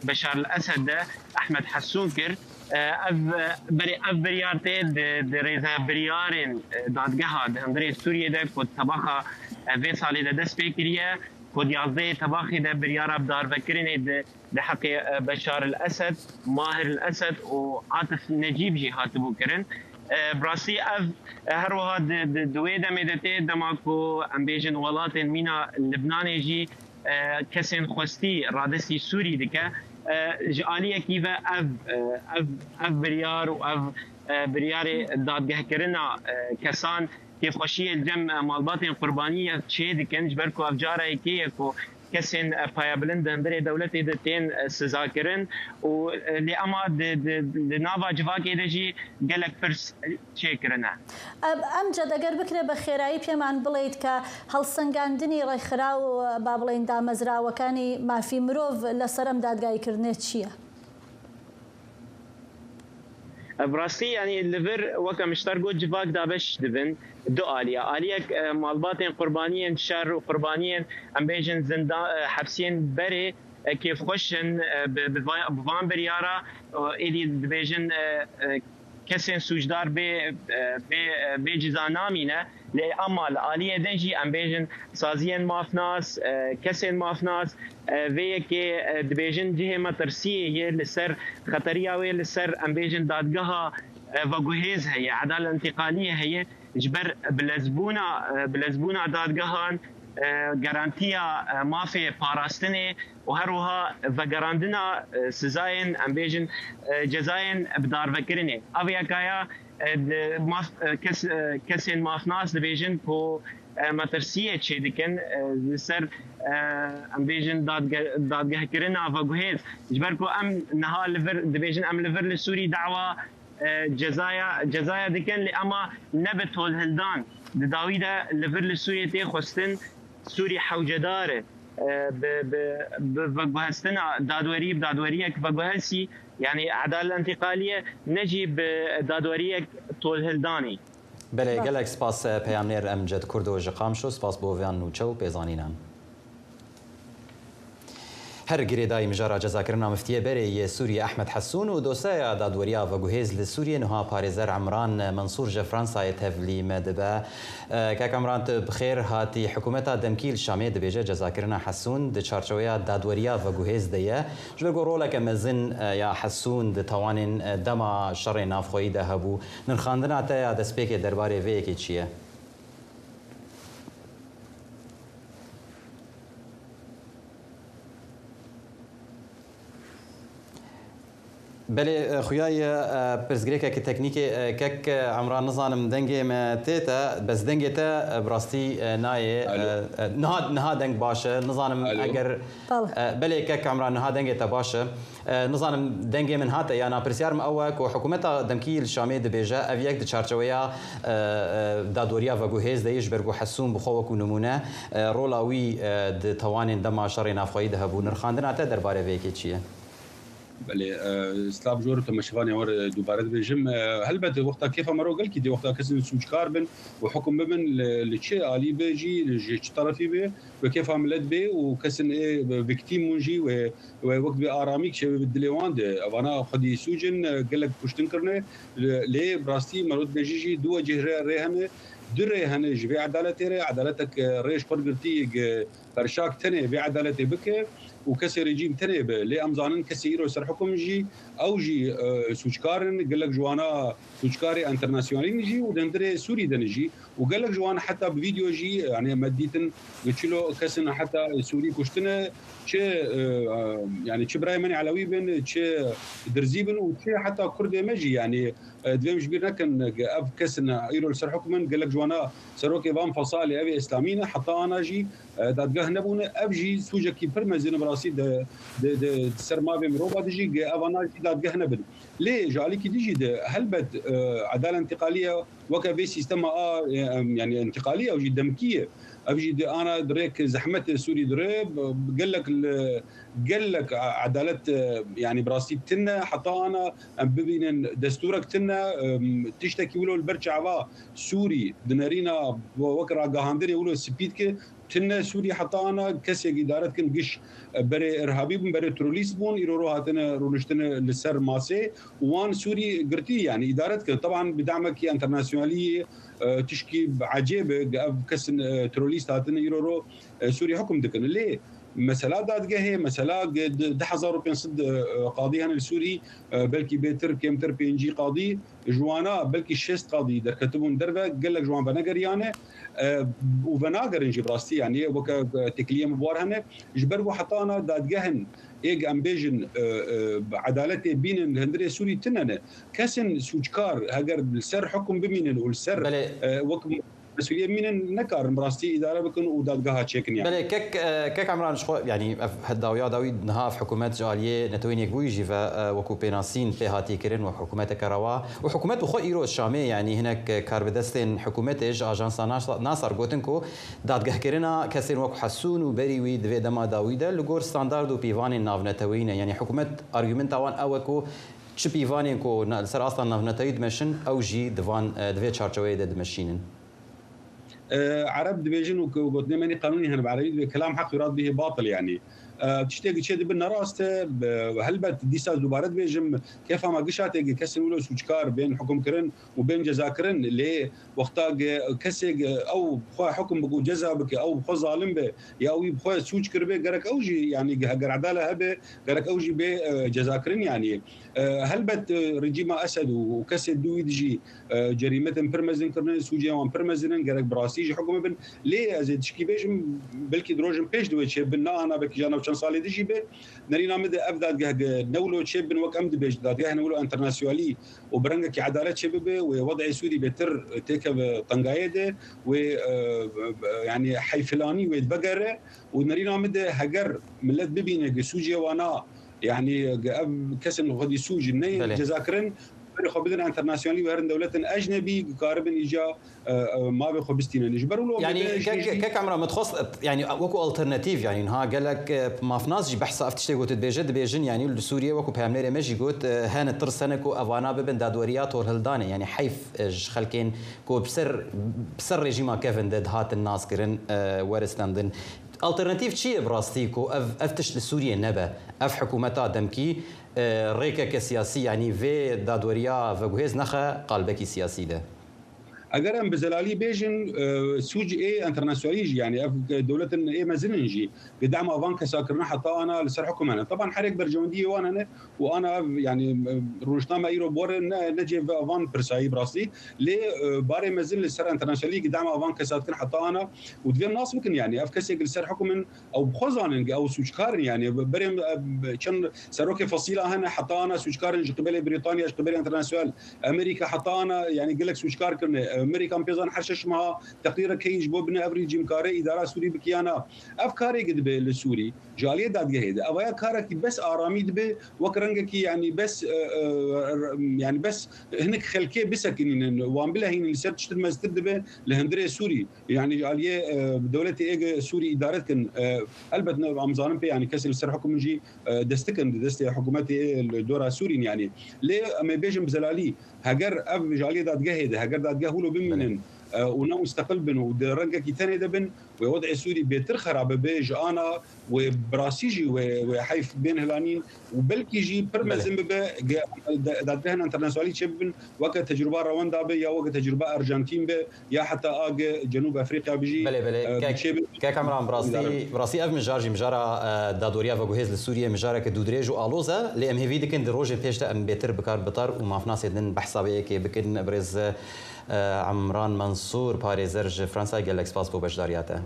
بشار الاسد احمد حسون کرد اف بریار ته د رضا بریارن دادگاه د هندری سوریه ده کو تباخا و سالی ده دست بکریه خود 11 تباخي ده بريارة بدار فكرين ده حق بشار الأسد ماهر الأسد وعاطف نجيب جي هاتبو كرن براسي هروها دوي دمدتي دماكو امبيجن ولاتن مينا لبناني جي كسن خوستي رادسي سوري دكا جالية كيفا اف بريار واف برياري دادگه كرنا كسان كيف خشيه الجم مالباتين قربانيه شيء دكن جبركو افجاره كيكو كسن بايبلند اندري دولتي دتين سزاكرن واللي اما نافا جواكي دجي قالك فرس شيكرنا امجد اگر بكره بخيراي بيمان بليد ك هلسنگاندني ريخراو بابلين دامزرا وكاني ما في مروف لسرم دادگاي كرنيت شيا براسي يعني الليفر وكا مشترقو جواك دابش دبن دو آلية مالباتين قربانيين شر وقربانيين ام بيجن زندان حبسين بري كيف خوشن بفان بريارا إلي بيجن كسين سوجدار بي جزانامينه لأما الآلية دنجي ام بيجن سازيين مافناس كسين مافناس وی که دبیجن جه مترسیه هی لسر خطریه وی لسر ام بیجن دادگاه و گوهیز هی عدالة انتقالیه هی جبر بلزبونا دادگاهان گارانتیا مافی پاراستنه و هروها و گاراندنا سزاین ام بیجن جزاین بدار وکرنه اویا کایا کسین مافناس دبیجن کو مترسیه چه دکن سر ام بیجن دادگاه کرنا و گوهیز جبرکو ام نها لفر دبیجن ام لفر لسوری دعوا جزایا دکن لی اما نبت هول هلدان داویده لفر لسوری تی خستن سوری حوجداره بگوهستنا دادوریک بگوهسی يعني عدالة انتقالية نجيب دادوریک طول هلداني بله گلک سپاس پیامنر امجد کردو جقام شو سپاس بوویان نوچو پیزانینم هر گریدای مجارا جزاکرنا مفتیه بری سوریه احمد حسون و دوسایا دادوریا و گوهیز لسوریه نها پاريزر عمران منصور جفرانسا تفلی مدبا که عمران بخیر هاتی حکومتا دمکیل شامی دبیجه جزاکرنا حسون د چارچویا دادوریا و گوهیز دیه جبر رولک مزن یا حسون د توانین دما شر نافخوی ده هبو نرخاندنا تا د سپیک درباره وی کی چیه بله خویای پرزگری که تکنیکی که عمران نزانم دنگی ما تیتا بس دنگی تا براستی نایه نه دنگ باشه نزانم اگر بله که عمران نه دنگی تا باشه نزانم دنگی من هات یا ناپرسیار مأوک و حکومت دمکی الشامی دبیجا اویک دچارچویا دادوریا و گوهز دیش برگو حسون بخوک و نمونه رولاوی د توانین دم شر نافخوی ده بو نرخاندن تا درباره ویکی چیه بله سلاب جور تمشفاني ور دوباره بيجم هل بد وقتها كيف مرو قال كي دي وقتها كسن سوچكار بن وحكم بمن لشي علي بيجي لجي طرفي بي وكيف عملت بي وكسن فيكتيم منجي ووقت باراميك شباب الدليوان انا خدي سوجن قال لك كوش تنكرني لي براستي مرود بيجي دو جهره رهنه دري هن جبي عدالتي عدالتك ريش قرقرتي فرشاك تني بعدالتي بك وكسر رجيم تنيب لي امزانن كسيرو سر حكم جي او جي سوچكارن قال لك جوانا سوچكاري انترناسيونالي نجي ودندري سوري دنجي وقال لك جوانا حتى بفيديو جي يعني مديتن قلتلو كسن حتى سوري كشتنا تشي يعني تشي براي مني علوي بن تشي درزيبن وتشي حتى كردي مجي يعني دوام جبير نكن اف كسن ايرو سر حكمن قال لك جوانا سروكي بام فصالي ابي اسلامينا حتى انا جي دادگاه نبونه ابجي سوجا کی پرمزين براسي د سرما بهم روبا دجي افاناج دادگاه نبن ليه جالي کی دجي هل بد عداله انتقاليه وكا سيستم يعني انتقاليه او جي دمكيه ابجي انا دريك زحمه سوري دريب قال لك عداله يعني براسي تنا حتى انا ببين دستورك تنا تشتكي ولو البرشعبا سوري دنارينا وكرا قاهندري ولو سبيتك تنا سوري حتى انا كسي اداره كن قش بري ارهابي بري تروليس بون يرو هاتنا رولشتنا للسر ماسي وان سوري قرتي يعني ادارتك طبعا بدعمك انترناسيوناليه تشكي عجيبه كسن تروليست هاتنا يرو سوري حكم دكن ليه مسألة دادگاه مسألة ده 1500 قاضي هنا السوري بلكي بيتر كيمتر بينجي قاضي جوانا بلكي 6 قاضي در كتبون دربه قال لك جوان بناقر يعني وبناقر نجي براستي يعني وكا تكليه مبوار هنا جبروا حتى انا دادگاهن ايج امبيجن عدالتي بين الهندري سوري تنن كسن سوچكار هاجر بالسر حكم بمين والسر وكم مسؤوليه مين نكار براستي اداره بكون ودادگاها تشيكن يعني بله كك عمران شخو يعني هداويا داويد نهاف حكومات جاليه نتوين يجويجي وكو بيناسين بهاتي كرين وحكومات كروا وحكومات خو ايرو الشامي يعني هناك كاربدستين حكومات اج اجانس ناصر غوتنكو دادگاه كرينا كسين وكو حسون وبريوي دفي دما داويدا لغور ستاندارد وبيفاني نافنتوين يعني حكومات ارغيومنت وان اوكو چ بيفاني كو سر اصلا نافنتويد مشن او جي دفان دفي تشارچوي د مشينن عرب دبيجن وقلت ماني قانوني هنا بعربي كلام حق يراد به باطل يعني تشتاق شيء بدنا راسته هل بت ديسا دوباره بيجم كيف ما قشات كسر ولو سوچكار بين حكم كرن وبين جزا كرن اللي وقتا كسي او حكم بقو جزا بك او بخو ظالم به يا او بخو سوچ كربه غرك اوجي يعني غر عداله هبه غرك اوجي به جزا كرن يعني هل بت رجيم اسد وكسي دويدجي جريمه برمزن كرن سوجي وان برمزن غرك براسيج حكم بن ليه ازيد شكي بيجم بلكي دروجن بيج دويتش بنا انا بك جانا كان صالي دجي به نرينا مد ابدا نولو شيب وك امد بيج داد نولو انترناسيونالي وبرنك عداله شباب ووضع سوري بتر تيك طنقايده و يعني حيفلاني ويتبقر ونرينا مد هجر ملت ببين سوجي وانا يعني كسن غادي سوجي ني جزاكرن خو بدنا انترناسيونالي وهرن دولة اجنبي قاربن اجا ما بخو بستينا نجبروا يعني كك عمره متخص يعني وكو الترناتيف يعني انها قال لك ما فناس بحث افتشتي قلت بيجن يعني لسوريا وكو بامنير ماشي قلت هان ترسنكو افانا ببن دادوريات والهلدانه يعني حيف خلكين كو بسر ريجيما كيفن دد هات الناس كرن ورستندن الترناتيف شيء براستيكو افتش لسوريا نبا اف حكومتها دمكي ريكا كسياسي يعني في دادوريا فجوهز نخا قلبكي سياسي ده اگر ام بزلالي بيجن سوج اي انترناسيوناليج يعني دوله اي مازننجي قدام افان كساكرنا حتى انا لسر حكم انا طبعا حريق برجوندي وانا يعني روشنامه ايرو بور نجي افان برساي براسي لي باري مازن لسر انترناسيونالي قدام افان كساكرنا حتى انا ودفين ناس ممكن يعني افكسي لسر حكم او بخزان او سوجكار يعني بريم كان سروكي فصيله هنا حتى انا سوجكار قبل بريطانيا قبل انترناسيونال امريكا حتى انا يعني قال لك سوجكار كنا امريكان بيزان حرشش مع تقرير كيج بوبنا افريج مكاري اداره سوري بكيانا افكاري قد بالسوري جاليه داد جهيد اويا كارك بس اراميد به وكرنجك يعني بس هناك خلكي بسكن وان بلا هين سيرتش المستد به لهندري سوري يعني جاليه دولتي ايج سوري اداره كن البت امزان يعني كسر سر حكم جي دستكن دستي حكومتي الدوره سوري يعني ليه ما بيجم بزلالي هاجر اف جاليه داد جهيد هاجر داد جهولو بمنن ونا مستقل بن ودرنجا كي ثاني دبن ووضع سوري بيتر خراب بيج انا وبراسيجي وحيف بين هلانين وبلكي جي برمزم دادهن انترناسيونالي تشبن وقت تجربه رواندا بي يا وقت تجربه ارجنتين بي يا حتى جنوب افريقيا بيجي بله كاك عمران براسي اف مجارجي مجارا دادوريا وجهز لسوريا مجارا كدودريج والوزا لام هيفي دكن دروج بيشتا ام بيتر بكار بطار وما فناس دن بحساب كي بكن برز عمران منصور باريزرج فرنسا قال لك سباس بو بشدارياته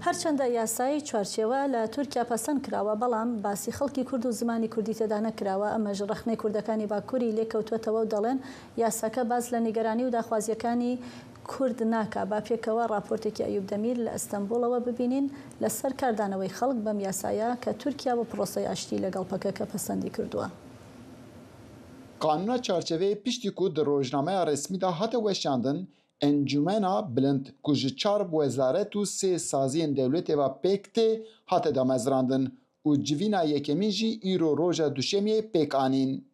هەرچەندە یاسای چوارچێوە لە تورکیا پەسەند کراوە بەڵام باسی خەڵکی کورد و زمانی کوردی تێدا نەکراوە ئەمەش ڕەخنەی کوردەکانی باکووری لێکەوتوێتەوە و دەڵێن یاساکە باز لە نیگەرانی و داخوازیەکانی کورد ناکا با پێکەوە راپۆرتێکی ئەیوب دەمیر لە ئەستەمبوڵەوە ببینین لەسەر کاردانەوەی خەڵک بەم یاسایە کە تورکیا بۆ پرۆسەی ئاشتی لەگەڵ پەکەکە پەسەندی کردووە. قانونا çarçeveyê piştî ku di rojnameya resmî de hate weşandin Encumena Bilind ku ji çar wezaret û sê saziyên dewletê ve pêk tê hate damezrandin û civîna yekemîn jî îro roja duşemiyê pêk anîn.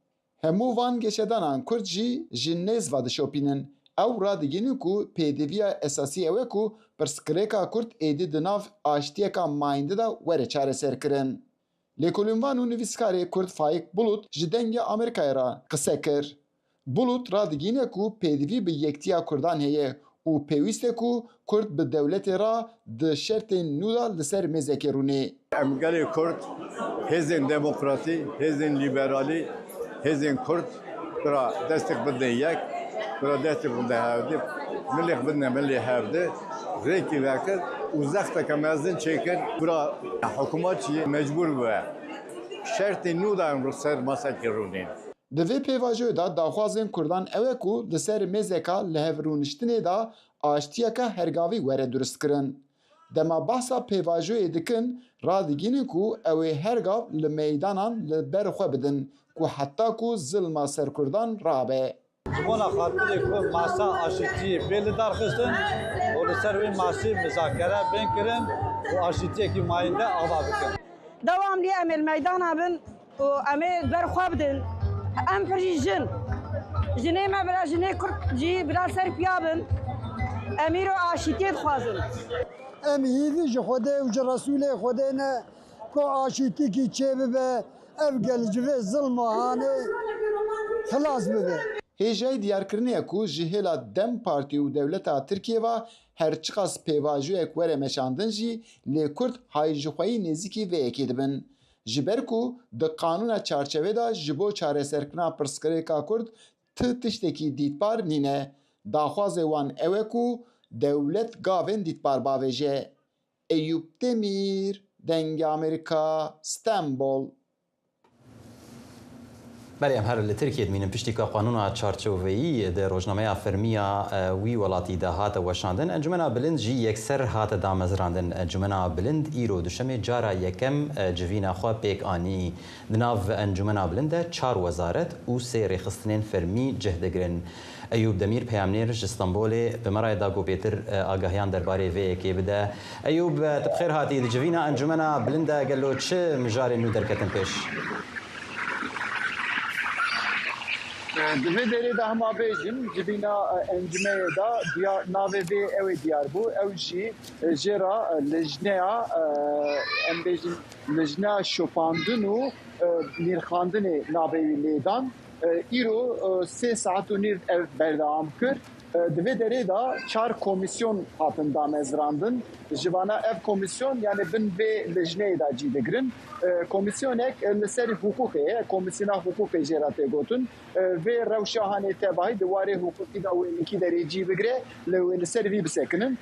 Hemû van geşedanan Kurd jî ji nêz ve dişopînin. Ew radigînin ku pêdiviya esasî ew e ku pirsgirêka Kurd êdî di nav aştiyeka mayîndê de were çareserkirin. Lêkolînvan û nivîskarê Kurd Faik Bulut ji dengê Amerîkayê re qise kir. Bulut radigîne ku pêdivî bi yektiya Kurdan heye û pêwîst e ku Kurd bi dewletê ra di şertên nû da li ser mêzekê rûnê. Em gelê Kurd, hêzên demokratî, hêzên liberalî, hêzên Kurd bira destek bidin yek, bira destek bidin hevdî, milek bidin milê hevdî, rêkî vekir û zexteke mezin çêkir, bira hikûmet jî mecbûr bûye. Şertên nû da em ser masekê rûnê. Di vê pêvajoyê da daxwazên Kurdan ew e ku li ser mêzeka li hevrûniştinê da aştiyeka hergavî were duristkirin. Dema behsa pêvajoyê dikin, radigînin ku ew ê hergav li meydanan li ber xwe bidin ku heta ku zilma ser Kurdan rabe. Ji bona xatirê ku masa aşîtiyê pê li darxistin û li ser wê masî mizakere bên kirin û aşîtiyekî mayînde ava bikin. Devamlı em ê meydana bin û em ê ber xwe bidin. Em pirî jin. Jinê me bila jinê Kurd jî bila ser piya bin. Em îro aşîtiyê dixwazin. Em hîvî ji Xwedê û ji Resûlê Xwedê ne ku aşîtîkî çê bibe ev gel ji vê zilma hanê xilas bibe. Hêjeyê diyarkirinê ku ji hêla Dem Partî û dewleta Tirkiye ve her çiqas pêvajoyek were meşandin jî lê Kurd hayjixweyî nêzîkî vê yekê dibin. Ji ber ku di qanûna çarçevê da ji bo çareserkirina pirsgirêka Kurd ti tiştekî dîtbar nîne. Daxwazê wan ew e ku dewlet gavên dîtbar bavêje. Eyûb Demîr, Dengê Amerîka, Stenbol. بله ام هر لترکیه دمینم پشتی که قانون چارچوبی در روزنامه فرمیا وی ولاتی ده هات وشاندن انجمنا بلند جی یکسر هات دامزراندن انجمنا بلند ایرو دشمه جارا یکم جوینا خو پیک آنی دناو انجمنا بلند 4 وزارت او سه رخصتنین فرمی جهدگرن ایوب دمیر پیامنیر استانبول به مرای داگو پیتر آگاهیان درباره وی کی بده ایوب تبخیر هاتی جوینا انجمنا بلند قالو چه مجاری نو درکتن پیش دوی دری ده هما بیجن جبینا انجمه دا دیا ناوی وی اوی دیار بو او جی جرا لجنه ام بیجن لجنه شوپاندنو نیرخاندن ناوی لیدان ایرو 3 ساعت و نیر ev berdam kır. Divê derê da 4 komisyon hatin damezrandin. Jivana ev komisyon yani bin vê lejneyê da cî digirin. Komisyonek li ser hukukê, komisyona hukukê jê ra tê gotin. Vê rewşahanê tevahî di warê hukukî da wênekî derê cî bigire, li ser vî bisekinin.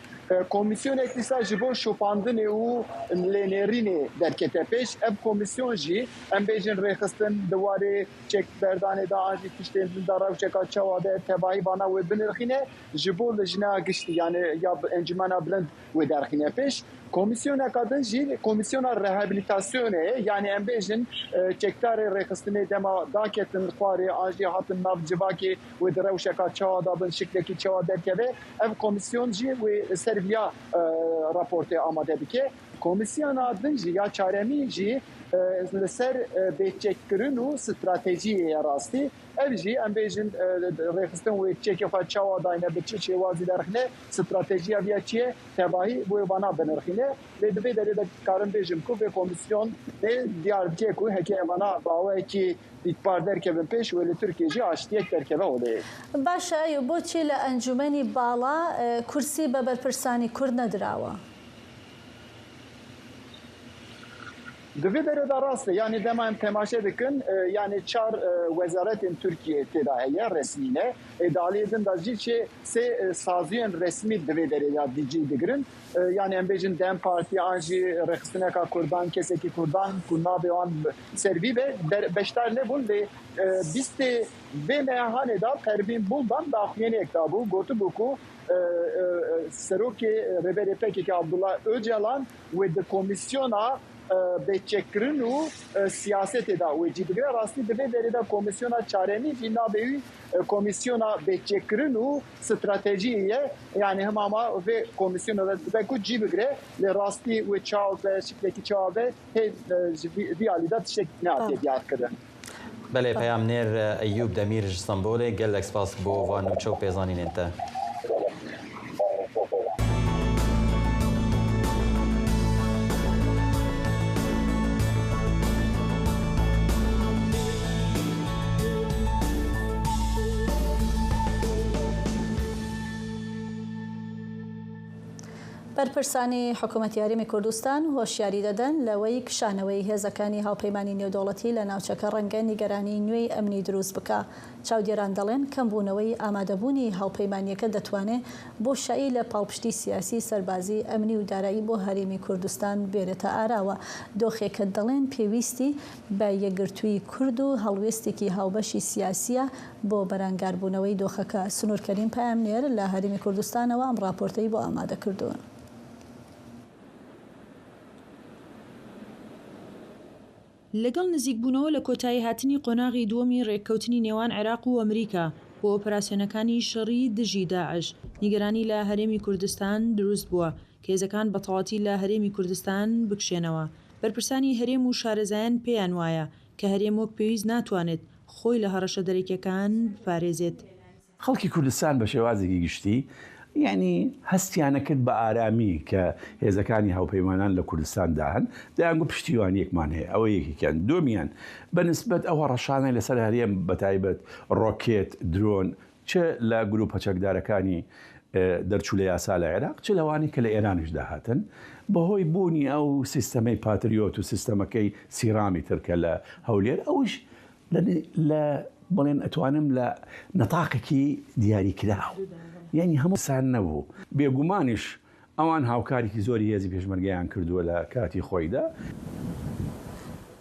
Komisyonek dîsa ji bo şopandinê û lênêrînê derkete pêş. Ev komisyon jî em bêjin rêxistin di warê çekberdanê da an jî tiştên da rewşeka çawa de tevahî bana wê binirxîne ji bo lejna giştî yani ya encumena bilind wê derxîne pêş. Komisyona kadın jî komisyona rehabilitasyonê yani em bêjin çekdarê rêxistinê dema daketin xwarê an jî hatin nav civakê wê di rewşeka çawa da bin şiklekî çawa derkeve ev komisyon jî wê serviya raportê amade dike. Komisyona din jî ya çaremî jî li ser bêçekkirin û stratejiyê rastî ev jî em bêjin rêxistin wê çekê xwe çawa dayne bi çi şêwazî derxîne stratejiya viya çi ye tevahî wê wana binirxîne lê divê derê de karin bêjim ku vê komisyon dê diyar bike ku hekê evana bawekî dîtbar derkevin pêş wê li Tirkiye jî aştiyek derkeve olê. Baş e boçî li encûmenî bala kursî bi berpirsanî Kurd nedirawe. Divê derê da rast e yani dema em temaşe dikin yani 4 wezaretên Tirkiye têda heye resmîne daliyê din da jî çê sê saziyên resmî divê derê ya dicî digirin yani em bêjin dem partiya an jî rêxistineka Kurdan kesekî Kurdan ku navê wan servî be beşdar nebûn lê bîstê vê meyahanê da Pervîn Buldan daxuyeniyek dabû gotibû ku serokê Rêberê PKK Abdullah Öcalan wê di komisyona bêçekkirin û siyasetê da wê cî digire rastî divê derê de komisyona çaremî jî nabê wî komisyona bêçekkirin û stratejiyê ye yani hemama vê komisyona da dibe ku cî bigire lê rastî wê çaw ve şiklekî çawa ve hê vî alî da tiştek nehatê diyar kirin. Belê peyamnêr Eyyûb Demîr ji Stenbolê gelek spas bo van û çew pêzanînên te. بەرپرسانی حکوومەتی یاریمی کوردستان هۆشیاری دەدەن لەوەی کشانەوەی هێزەکانی هاوپەیمانی نێودەوڵەتی لە ناوچەکە ڕەنگە نیگەرانی نوێی ئەمنی دروست بکە. چاودێران دەڵێن کەمبوونەوەی ئامادەبوونی هاوپەیمانیەکە دەتوانێت بۆ شایی لە پاڵپشتی سیاسی سەربازی ئەمنی و دارایی بۆ هەرێمی کوردستان بێرێتە ئاراوە. دۆخێکە دەڵێن پێویستی بە یەکگرتووی کورد و هەڵوێستێکی هاوبەشی سیاسیە بۆ بەرانگاربوونەوەی دۆخەکە. سنوورکەریم پەیامنێر لە هەرێمی کوردستانەوە ئەم راپۆرتەی بۆ ئامادە کردوون. لەگەڵ نزیکبوونەوە لە کۆتایی هاتنی قۆناغی دووەمی ڕێککەوتنی نێوان عێراق و ئەمریکا بۆ ئۆپراسیۆنەکانی شەڕی دژی داعش نیگەرانی لە هەرێمی کوردستان دروست بووە کە هێزەکان بەتەواتی لە هەرێمی کوردستان بکشێنەوە. بەرپرسانی هەرێم و شارەزایان پێیان وایە کە هەرێم وەک پێویست ناتوانێت خۆی لە هەڕەشە دەرەکیەکان بپارێزێت. خەڵکی کوردستان بە شێوازێکی گشتی یعنی هەستیانە کرد بە ئارامی کە هێزەکانی هاوپەیمانان لە کوردستان داهن دەیانگو پشتیوانیەکمان هەیە ئەوە یەکێکیان. دومیان بەنسبەت ئەوە ڕەشانەی لەسەر هەرێم بەتایبەت ڕۆکێت درۆن چ لە گروپە چەکدارەکانی دەرچوو لە یاسا لە عێراق چ لەوانی کە لە ئێرانیش داهاتن بەهۆی بوونی ئەو سیستەمەی پاتریۆت و سیستەمەکەی سیرامی ترکە لە هەولێر ئەوش لە بڵێن ئەتوانم لە نەتاقێکی دیاریکراوە یعنی هەموو سان نەبوو. بێگومانیش ئەوان هاوکارێکی زۆری هێزی پێشمەرگەیان کردووە لە کاتی خۆیدا.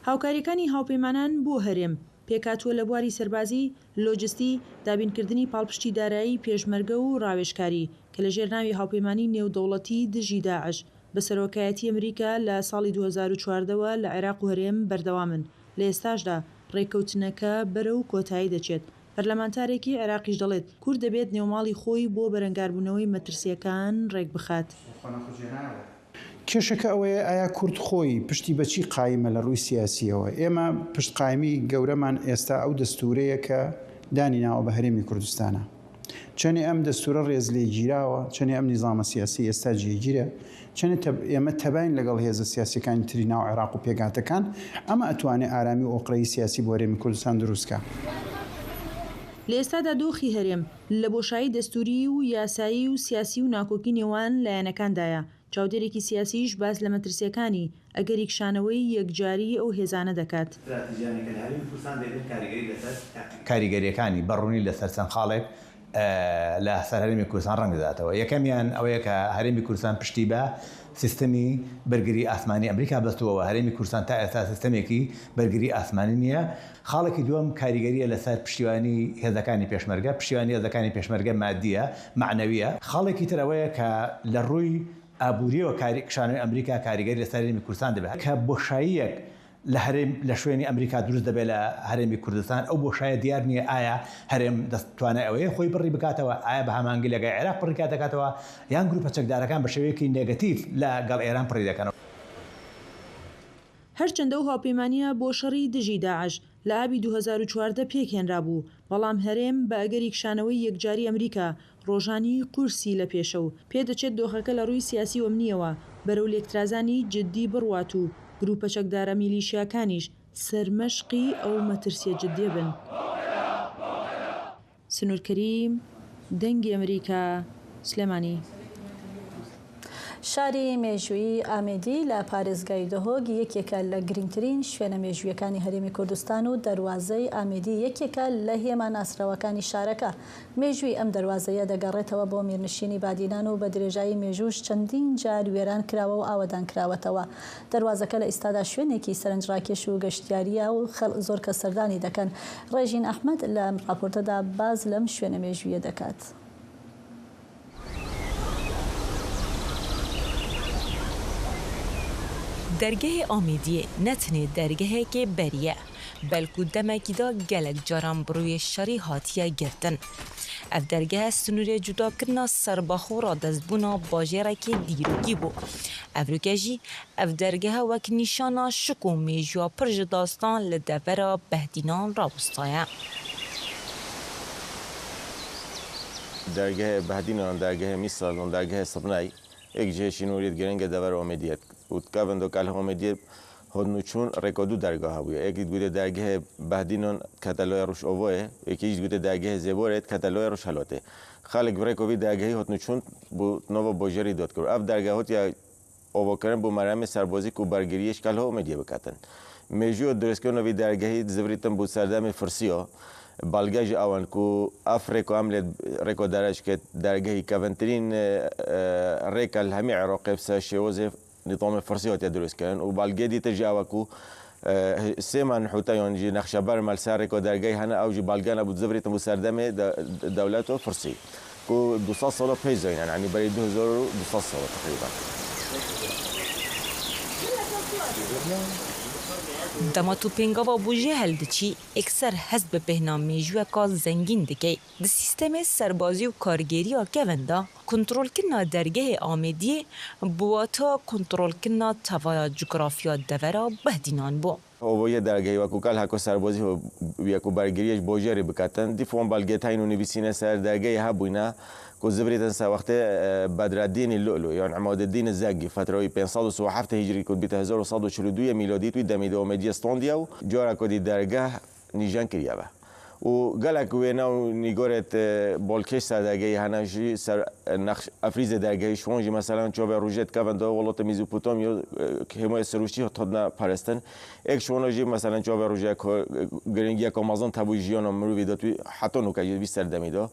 هاوکاریەکانی هاوپەیمانان بۆ هەرێم پێکاتووە لە بواری سەربازی، لۆجستی، دابینکردنی پاڵپشتی دارایی پێشمەرگە و ڕاوێژکاری کە لە ژێرناوی هاوپەیمانی نێودەوڵەتی دژی داعش بە سەرۆکایەتی ئەمریکا لە ساڵی 2014ەوە لە عێراق و هەرێم بەردەوامن. لە ئێستاشدا ڕێککەوتنەکە بەرەو کۆتایی دەچێت. پەرلەمانتارێکی عێراقیش دەڵێت کورد دەبێت نێوماڵی خۆی بۆ بەرەنگاربوونەوەی مەترسیەکان ڕێک بخات. کێشەکە ئەوەیە ئایا کورد خۆی پشتی بەچی قایمە لە ڕووی سیاسیەوە. ئێمە پشت قایمی گەورەمان ئێستا ئەو دەستورەیە کە دانی ناوە بە هەرێمی کوردستانە چەنی ئەم دەستورە ڕێز لێ گیراوە چەنی ئەم نیزامە سیاسی ئێستا جێگیرە چەنی ئێمە تەباین لەگەڵ هێزە سیاسیەکانی تری ناو عێراق و پێگاتەکان ئەمە ئەتوانێت ئارامی و ئۆقرەی سیاسی بۆ هەرێمی کوردستان دروستکە. لە ئێستادا دۆخی هەرێم لە بۆشایی دەستوری و یاسایی و سیاسی و ناکۆکی نێوان لایەنەکاندایە. چاودێرێکی سیاسیش باس لە مەترسیەکانی ئەگەری کشانەوەی یەکجاری ئەو هێزانە دەکات. کاریگەریەکانی بەڕوونی لەسەر چەند خاڵێک لە سەر هەرێمی کوردستان ڕەنگداتەوە. یەکەمیان ئەوەیە کە هەرێمی کوردستان پشتی بە سیستەمی بەرگری ئاسمانی ئەمریکا بەستووەوە. هەرێمی کوردستان تا ئێستا سیستەمێکی بەرگری ئاسمانی نییە. خاڵێکی دووەم کاریگەریە لەسەر پشتیوانی هێزەکانی پێشمەرگە. پشتیوانی هێزەکانی پێشمەرگە مادیە، معنەویە. خاڵێکی تر ئەوەیە کە لە ڕووی ئابووریەوە کشانەوەی ئەمریکا کاریگەری لەسەر هەرێمی کوردستان دەبێت کە بۆشاییەک لە شوێنی ئەمریکا دروست دەبێت لە هەرێمی کوردستان. ئەو بۆشایە دیار نییە ئایا هەرێم دەستوانە ئەوەیە خۆی بڕی بکاتەوە، ئایا بە هەمانگی لەگەڵ عێراق پڕی دەکاتەوە یان گروپە چەکدارەکان بە شێوەیەکی نێگەتیڤ لەگەڵ ئێران پڕی دەکەنەوە. هەرچەندە و هاوپەیمانیە بۆ شەڕی دژی داعش لە ئابی 2014 پێکهێنرا بوو، بەڵام هەرێم بە ئەگەری کشانەوەی یەکجاری ئەمریکا ڕۆژانی قورسی لە پێشە و پێدەچێت دۆخەکە لە ڕووی سیاسی وەمنیەوە بەرەو لێکترازانی جددی بڕوات و گروپە چەکدارە میلیشیاکانیش سەرمەشقی ئەو مەترسیە جددیە بن. سنوور کەریم، دەنگی ئەمریکا، سلێمانی. شاری مێژووی ئامێدی لە پارێزگای دهۆگ یەکێکە لە گرنگترین شوێنە مێژوویەکانی هەرێمی کوردستان و دەواازەی ئامێدی یەکێکە لە هێما ناسراوەکانی شارەکە. مێژووی ئەم دەواازەیە دەگەڕێتەوە بۆ میرنشینی بادینان و بە درێژایی مێژووش چەندین جار وێران کراوە و ئاوەدان کراوەتەوە. دەواازەکە لە ئێستادا شوێنێکی سەرنجڕاکێش و گەشتیاریە و زۆر کە سەردانی دەکەن. ڕێژین ئەحمەد لە راپۆرتەدا باز لەم شوێنە مێژوویە دەکات. دەرگەهی ئامێدیە نەتنێ دەرگەهێکێ بەریە بەلکو دەمەکیدا گەلک جاران بڕووی شەڕی هاتیە گرتن. ئەف دەرگەهە سنوورێ جوداکردنا سەربەخۆڕا دەستبوونا باژێرەکێ دیرۆکی بوو. ئەڤروکەژی ئەف دەرگەهە وەک نیشانە شک و مێژووە پڕژ داستان لە دەڤەرە بەهدینان ڕاوستایە. دەرگەهە بەهدینان دەرگەهە میساڵۆن دەرگەهە سەبنای یک جهشی نوریت گرنگ دەڤەر ئامێدیەت وتكافن دوك على همدير هدنوچون رکودو درگاه بوده. یکی بوده درگاه بهدینان کاتالوی روش اوه، یکیش بوده درگاه زبورت کاتالوی روش حالته. خالق رکوبی درگاهی هدنوچون بو نو باجری داد کرد. اف درگاهات یا اوه کردن بو مرام سربازی کو برگریش کاله همدیه بکاتن. میجو درست کردن وی درگاهی زبریتم بو سردم فرسیا. بالگاج آوان کو افریقا عملت رکودارش که درگاهی کاونترین رکال همی عراق بساش وظیف نظام فرسيات يدرس كان وبالجدي تجاوكو سيمان حوتايون جي نخشبر مال سارك ودرجاي هنا او جي بالجان ابو زبريت مسردمه دولته فرسي كو 200 سنه بيزين يعني بريد 200 سنه تقريبا. دماتو پنگاوا بوجه هلدچی اکثر حزب بهنامی جوکا زنگین دکی د سیستم سربازی و کارگری آکوندا کنترل کنا درگه آمدی بواتا کنترل کنا توای جغرافیا دورا بهدینان بو. اوه درگه و کوکال هکو سربازی و بیاکو برگریش بوجری بکاتن دیفون بالگت هاینو نویسینه سر درگه هبوینا کو زبريتن سا وقت بدر الدين اللؤلؤ يعني عماد الدين الزاقي فتره 507 هجري كود بيت 1942 ميلادي تو دمي دو مدي استونديا جورا كودي درجه نيجان كريابه وقالك وينو نيغورت بولكيش ساداغي هناجي سر نقش افريز درجه شونجي مثلا چوبه روجت كافندو ولات ميزوبوتاميا كما سروشي تدنا پرستن اك شونجي مثلا چوبه روجه گرينگيا كومازون تابوجيون مروي دتو حتى نو كاي بيستر دميدو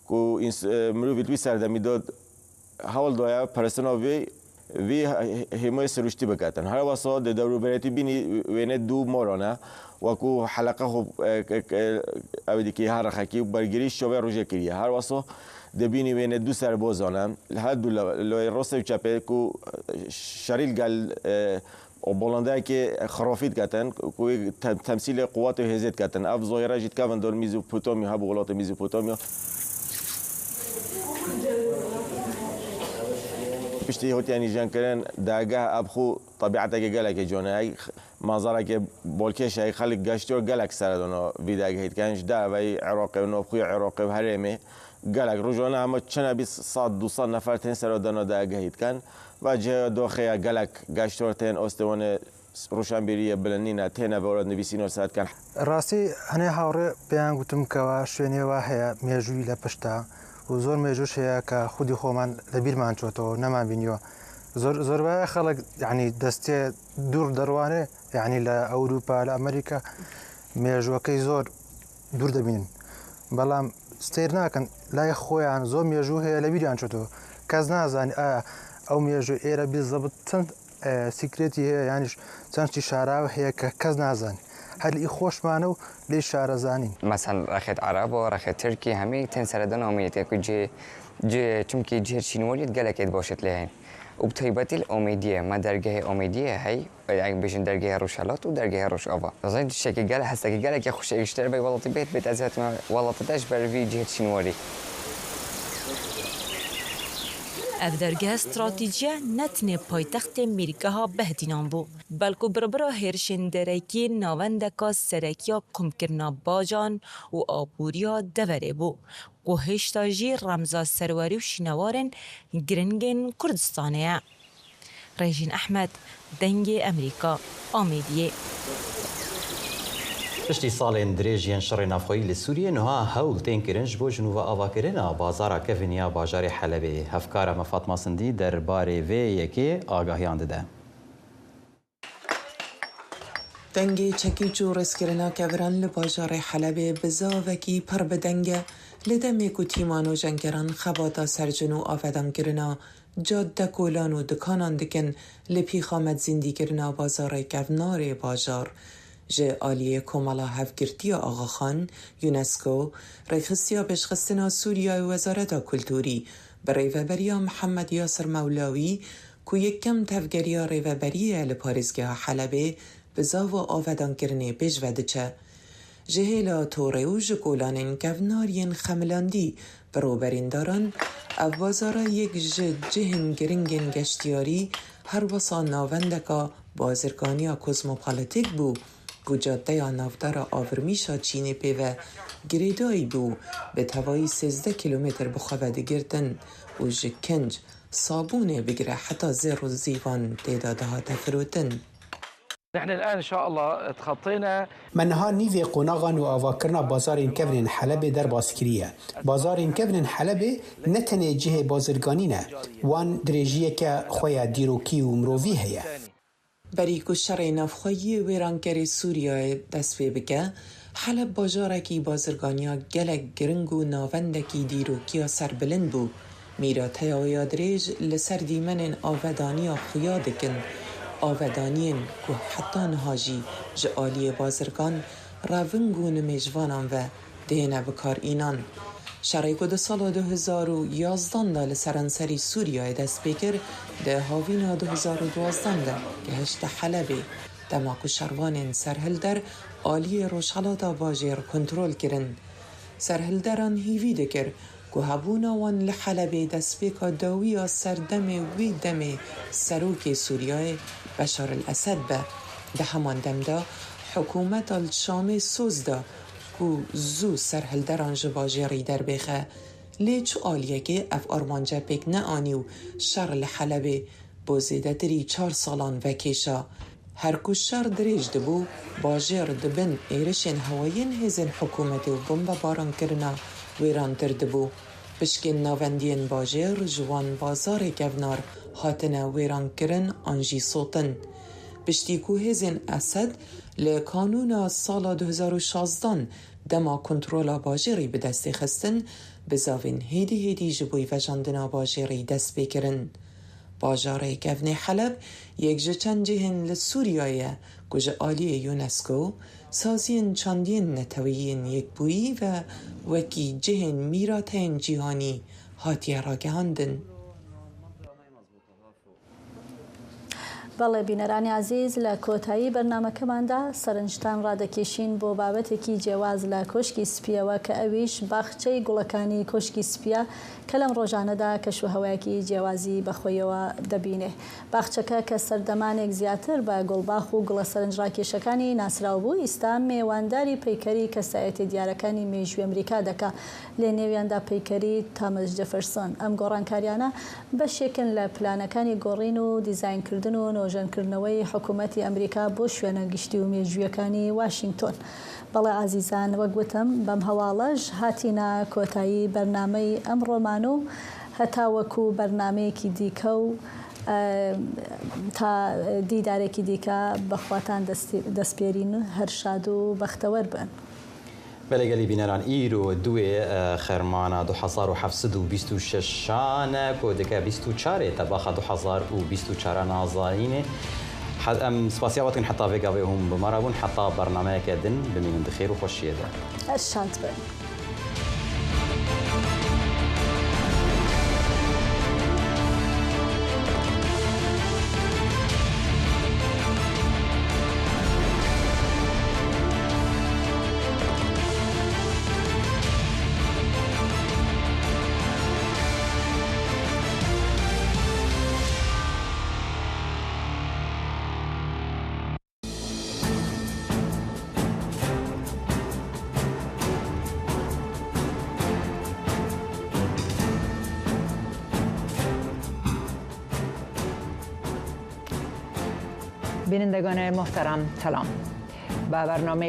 کو مروی توی سردمی داد حال دایا پرستانوی وی همه سرشتی بکاتن هر واسه دورو برایتی بینی وینه دو مارانه و کو حلقه خوب اولی که هر خکی برگریش شوی روزه کریه هر واسه دبینی وینه دو سربازانه هر دو لای راست و چپه کو شریل گل و بلنده که خرافید کردن کوی تمثیل قوات هزت کردن اف ظاهره جد کردن در میزوپوتامیا ها بولات میزوپوتامیا پشتی هوتی یعنی جان کردن درگاه ابخو طبیعت که گله که جانایی مازارك بولكيش هي خلق قاشتور قالك سردنا فيدا جهيد كانش داوي عراقي ونوبخي عراقي وهريمي قالك رجونا هم كنا بس صاد دوصل نفرتين سردنا دا جهيد كان واجه دوخيا قالك قاشتورتين أستوانه روشنبیری بلنینا تینا بورد نویسینو ساعت کن راستی هنه هاوره بیان گوتم که شوینه واه میجوی لپشتا و زور میجوش هیا که خودی خومن لبیر من چوتو نمان بینیو زور واه خلق يعني دسته دور دروانه يعني لأوروبا لأمريكا میجو کی زور دور دبین بلام استيرنا كان لا يخوي عن زور میجو هیا لبیر من چوتو کزنا زن او میجو ایرا بالضبط سیکرتی هەیە یانیش چەندی شاراوە هەیە کە کەس نازانێت هەر ئی خۆشمانە و لێ شارە زانین مەسەن ڕەخێت عەراب و ڕەخێت ترکی هەمووی تێن سەردەن ئۆمیدێک چونکی جێ چینوەریت گەلێکێت باشێت لێ هەین و بتایبەتی ئۆمیدیە مە دەرگەی ئۆمیدیە هەی بێژن دەرگەی ڕۆژهەڵات و دەرگەی ڕۆژئاوا دەزانیت شتێکی گەل هەستێکی گەلێکی خوشەویستتر بێ وەڵاتی بێت ئەزیاتمە وەڵاتەدەش بەروی جێ چینوەری اف درگه استراتیجیه نتنه پایتخت امریکا ها بهدینان بو بلکو بربرا هرشن درکی ناوندکا سرکیا کمکرنا باجان و آبوریا دوره بو و هشتاجی رمزا سروری و شنوارن گرنگن کردستانه ریجین احمد دنگ امریکا آمیدیه پشتی سالên درêjiyên şerê navxweyî li Sûriyê niha hewl tên kirin ji bo jinûva avakirina bazara kevin ya bajarê Helebê. Hevkara me Fatma Sindî derbarê vê yekê agahiyan dide. Dengê çekî û rêzkirina keviran li bajarê Helebê bi zavekî pir bi deng e li demê ku tîman û jengeran xebata sercin û avedankirina cadde kolan û dikanan dikin li pîxa medzîndîkirina bazarê kevnarê bajar. جه آلیه کمالا هفگرتیا آغاخان یونسکو ریخستیا بشخستنا سوریا و وزارت کلتوری برای وبریا محمد یاسر مولاوی که یکم تفگریا ریوبریه لپارزگاه حلبه بزاو آودان کرنه بجوده چه جهیلا توره و جگولانین کفنارین خملاندی بروبرین دارن او بازارا یک جهن گرنگین گشتیاری هر وصا ناوندکا بازرگانیا کوزموپالیتیک بو گوجاده یا نافدار آورمیشا چینی پیوه گریدایی بو به توایی 13 کیلومتر بخواه گردن و جکنج صابونه بگیره حتی زیر و زیوان تعداده ها تفروتن. نحن الآن إن شاء الله تخطينا منها نيفي قناغان وأفاكرنا بازار كفرين حلبة در باسكرية بازار كفرين حلبة نتني جهة بازرگانينا وان دريجية كخويا ديروكي ومروفي هيا بریکو شرع نفخوی ویرانکری سوریای دستوی بکه حلب باجارکی بازرگانیا گلک گرنگ و ناوندکی دیروکیا سربلند بو میراته آیا دریج لسر دیمن آودانیا خویا دکن آودانین که حتی نهاجی جعالی بازرگان راونگو نمیجوانان و دینه بکار اینان شرعی که ده سال 2011 ده لسرانسری سوریای دست بکر ده هاوینا 2012 ده که هشت حلبه ده ماکو شروان سرهل در آلی روشحالاتا باجر کنترول کرن سرهلدران هیوی دکر که هبونا وان لحلبه دست بکا داویا سردم وی دم سروک سوریای بشار الاسد به ده همان دم ده حکومت الشام سوز ده کو زو سرهلدران جواجری در بخه لیچ آلیه که اف آرمانجا پک نه آنیو شر لحلبه بوزیده تری 4 سالان وکیشا هر کو شر دریج دبو باجر دبن ایرشن هواین هزن حکومت و بمب باران کرنا ویران تر دبو بشکن ناوندین باجر جوان بازار گونار هاتنه ویران کرن آنجی صوتن بشتی کو هزن اسد لقانون سال 2016 دما کنترول باجری به دست خستن بزاوین هیدی جبوی و جاندنا باجری دست بکرن. باجاره گون حلب یک جچن جهن لسوریایه گوژ آلی یونسکو سازین چاندین نتویین یک بویی و وکی جهن میراتین جهانی هاتی را گهاندن. بەڵێ بینەرانی عزیز لە کۆتایی بەرنامەکەماندا سەرنجتان ڕادەکێشین بۆ بابەتێکی جیاواز لە کۆشکی سپیەوە کە ئەویش باخچەی گوڵەکانی کۆشکی سپیە کە لەم ڕۆژانەدا کەشوهەوایەکی جیاوازی بەخۆیەوە دەبینێ. باخچەکە کە سەردەمانێک زیاتر بە گوڵباخ و گوڵە سەرنجڕاکێشەکانی ناسراو بوو ئێستا میێوانداری پەیکەری کەسایەتیە دیارەکانی مێژووی ئەمریکا دەکا، لێ نێویاندا پەیکەری تامەس جەفەرسۆن. ئەم گۆڕانکاریانە بەشێکن لە پلانەکانی گۆڕین و دیزاینکردن و نۆژەنکردنەوەی حکوومەتی ئەمریکا بۆ شوێنە گشتی و مێژوویەکانی واشنگتۆن. بەڵێ عزیزان، وەک گوتم بەم هەواڵەش هاتینا کۆتایی بەرنامەی ئەمڕۆمان و هەتا وەکو بەرنمەیەکی دیکە و تا دیدارێکی دیکە بەخواتان دەستپێرین هەر شاد و بەختەوەر بن. بەلێگەلی بینەران ئیرۆ دوێ خەرمانە 2026 کۆدەکە 24 تەباخە 2024 نازانینێ. ئەم سپاسیاوەتن حتا vێگاوێ هەم بمارەبوون حتا بەرنامەیەکە دن بمینن بخێر و خۆشیێدا. هەر شاد بن. بینندگان محترم سلام. با برنامه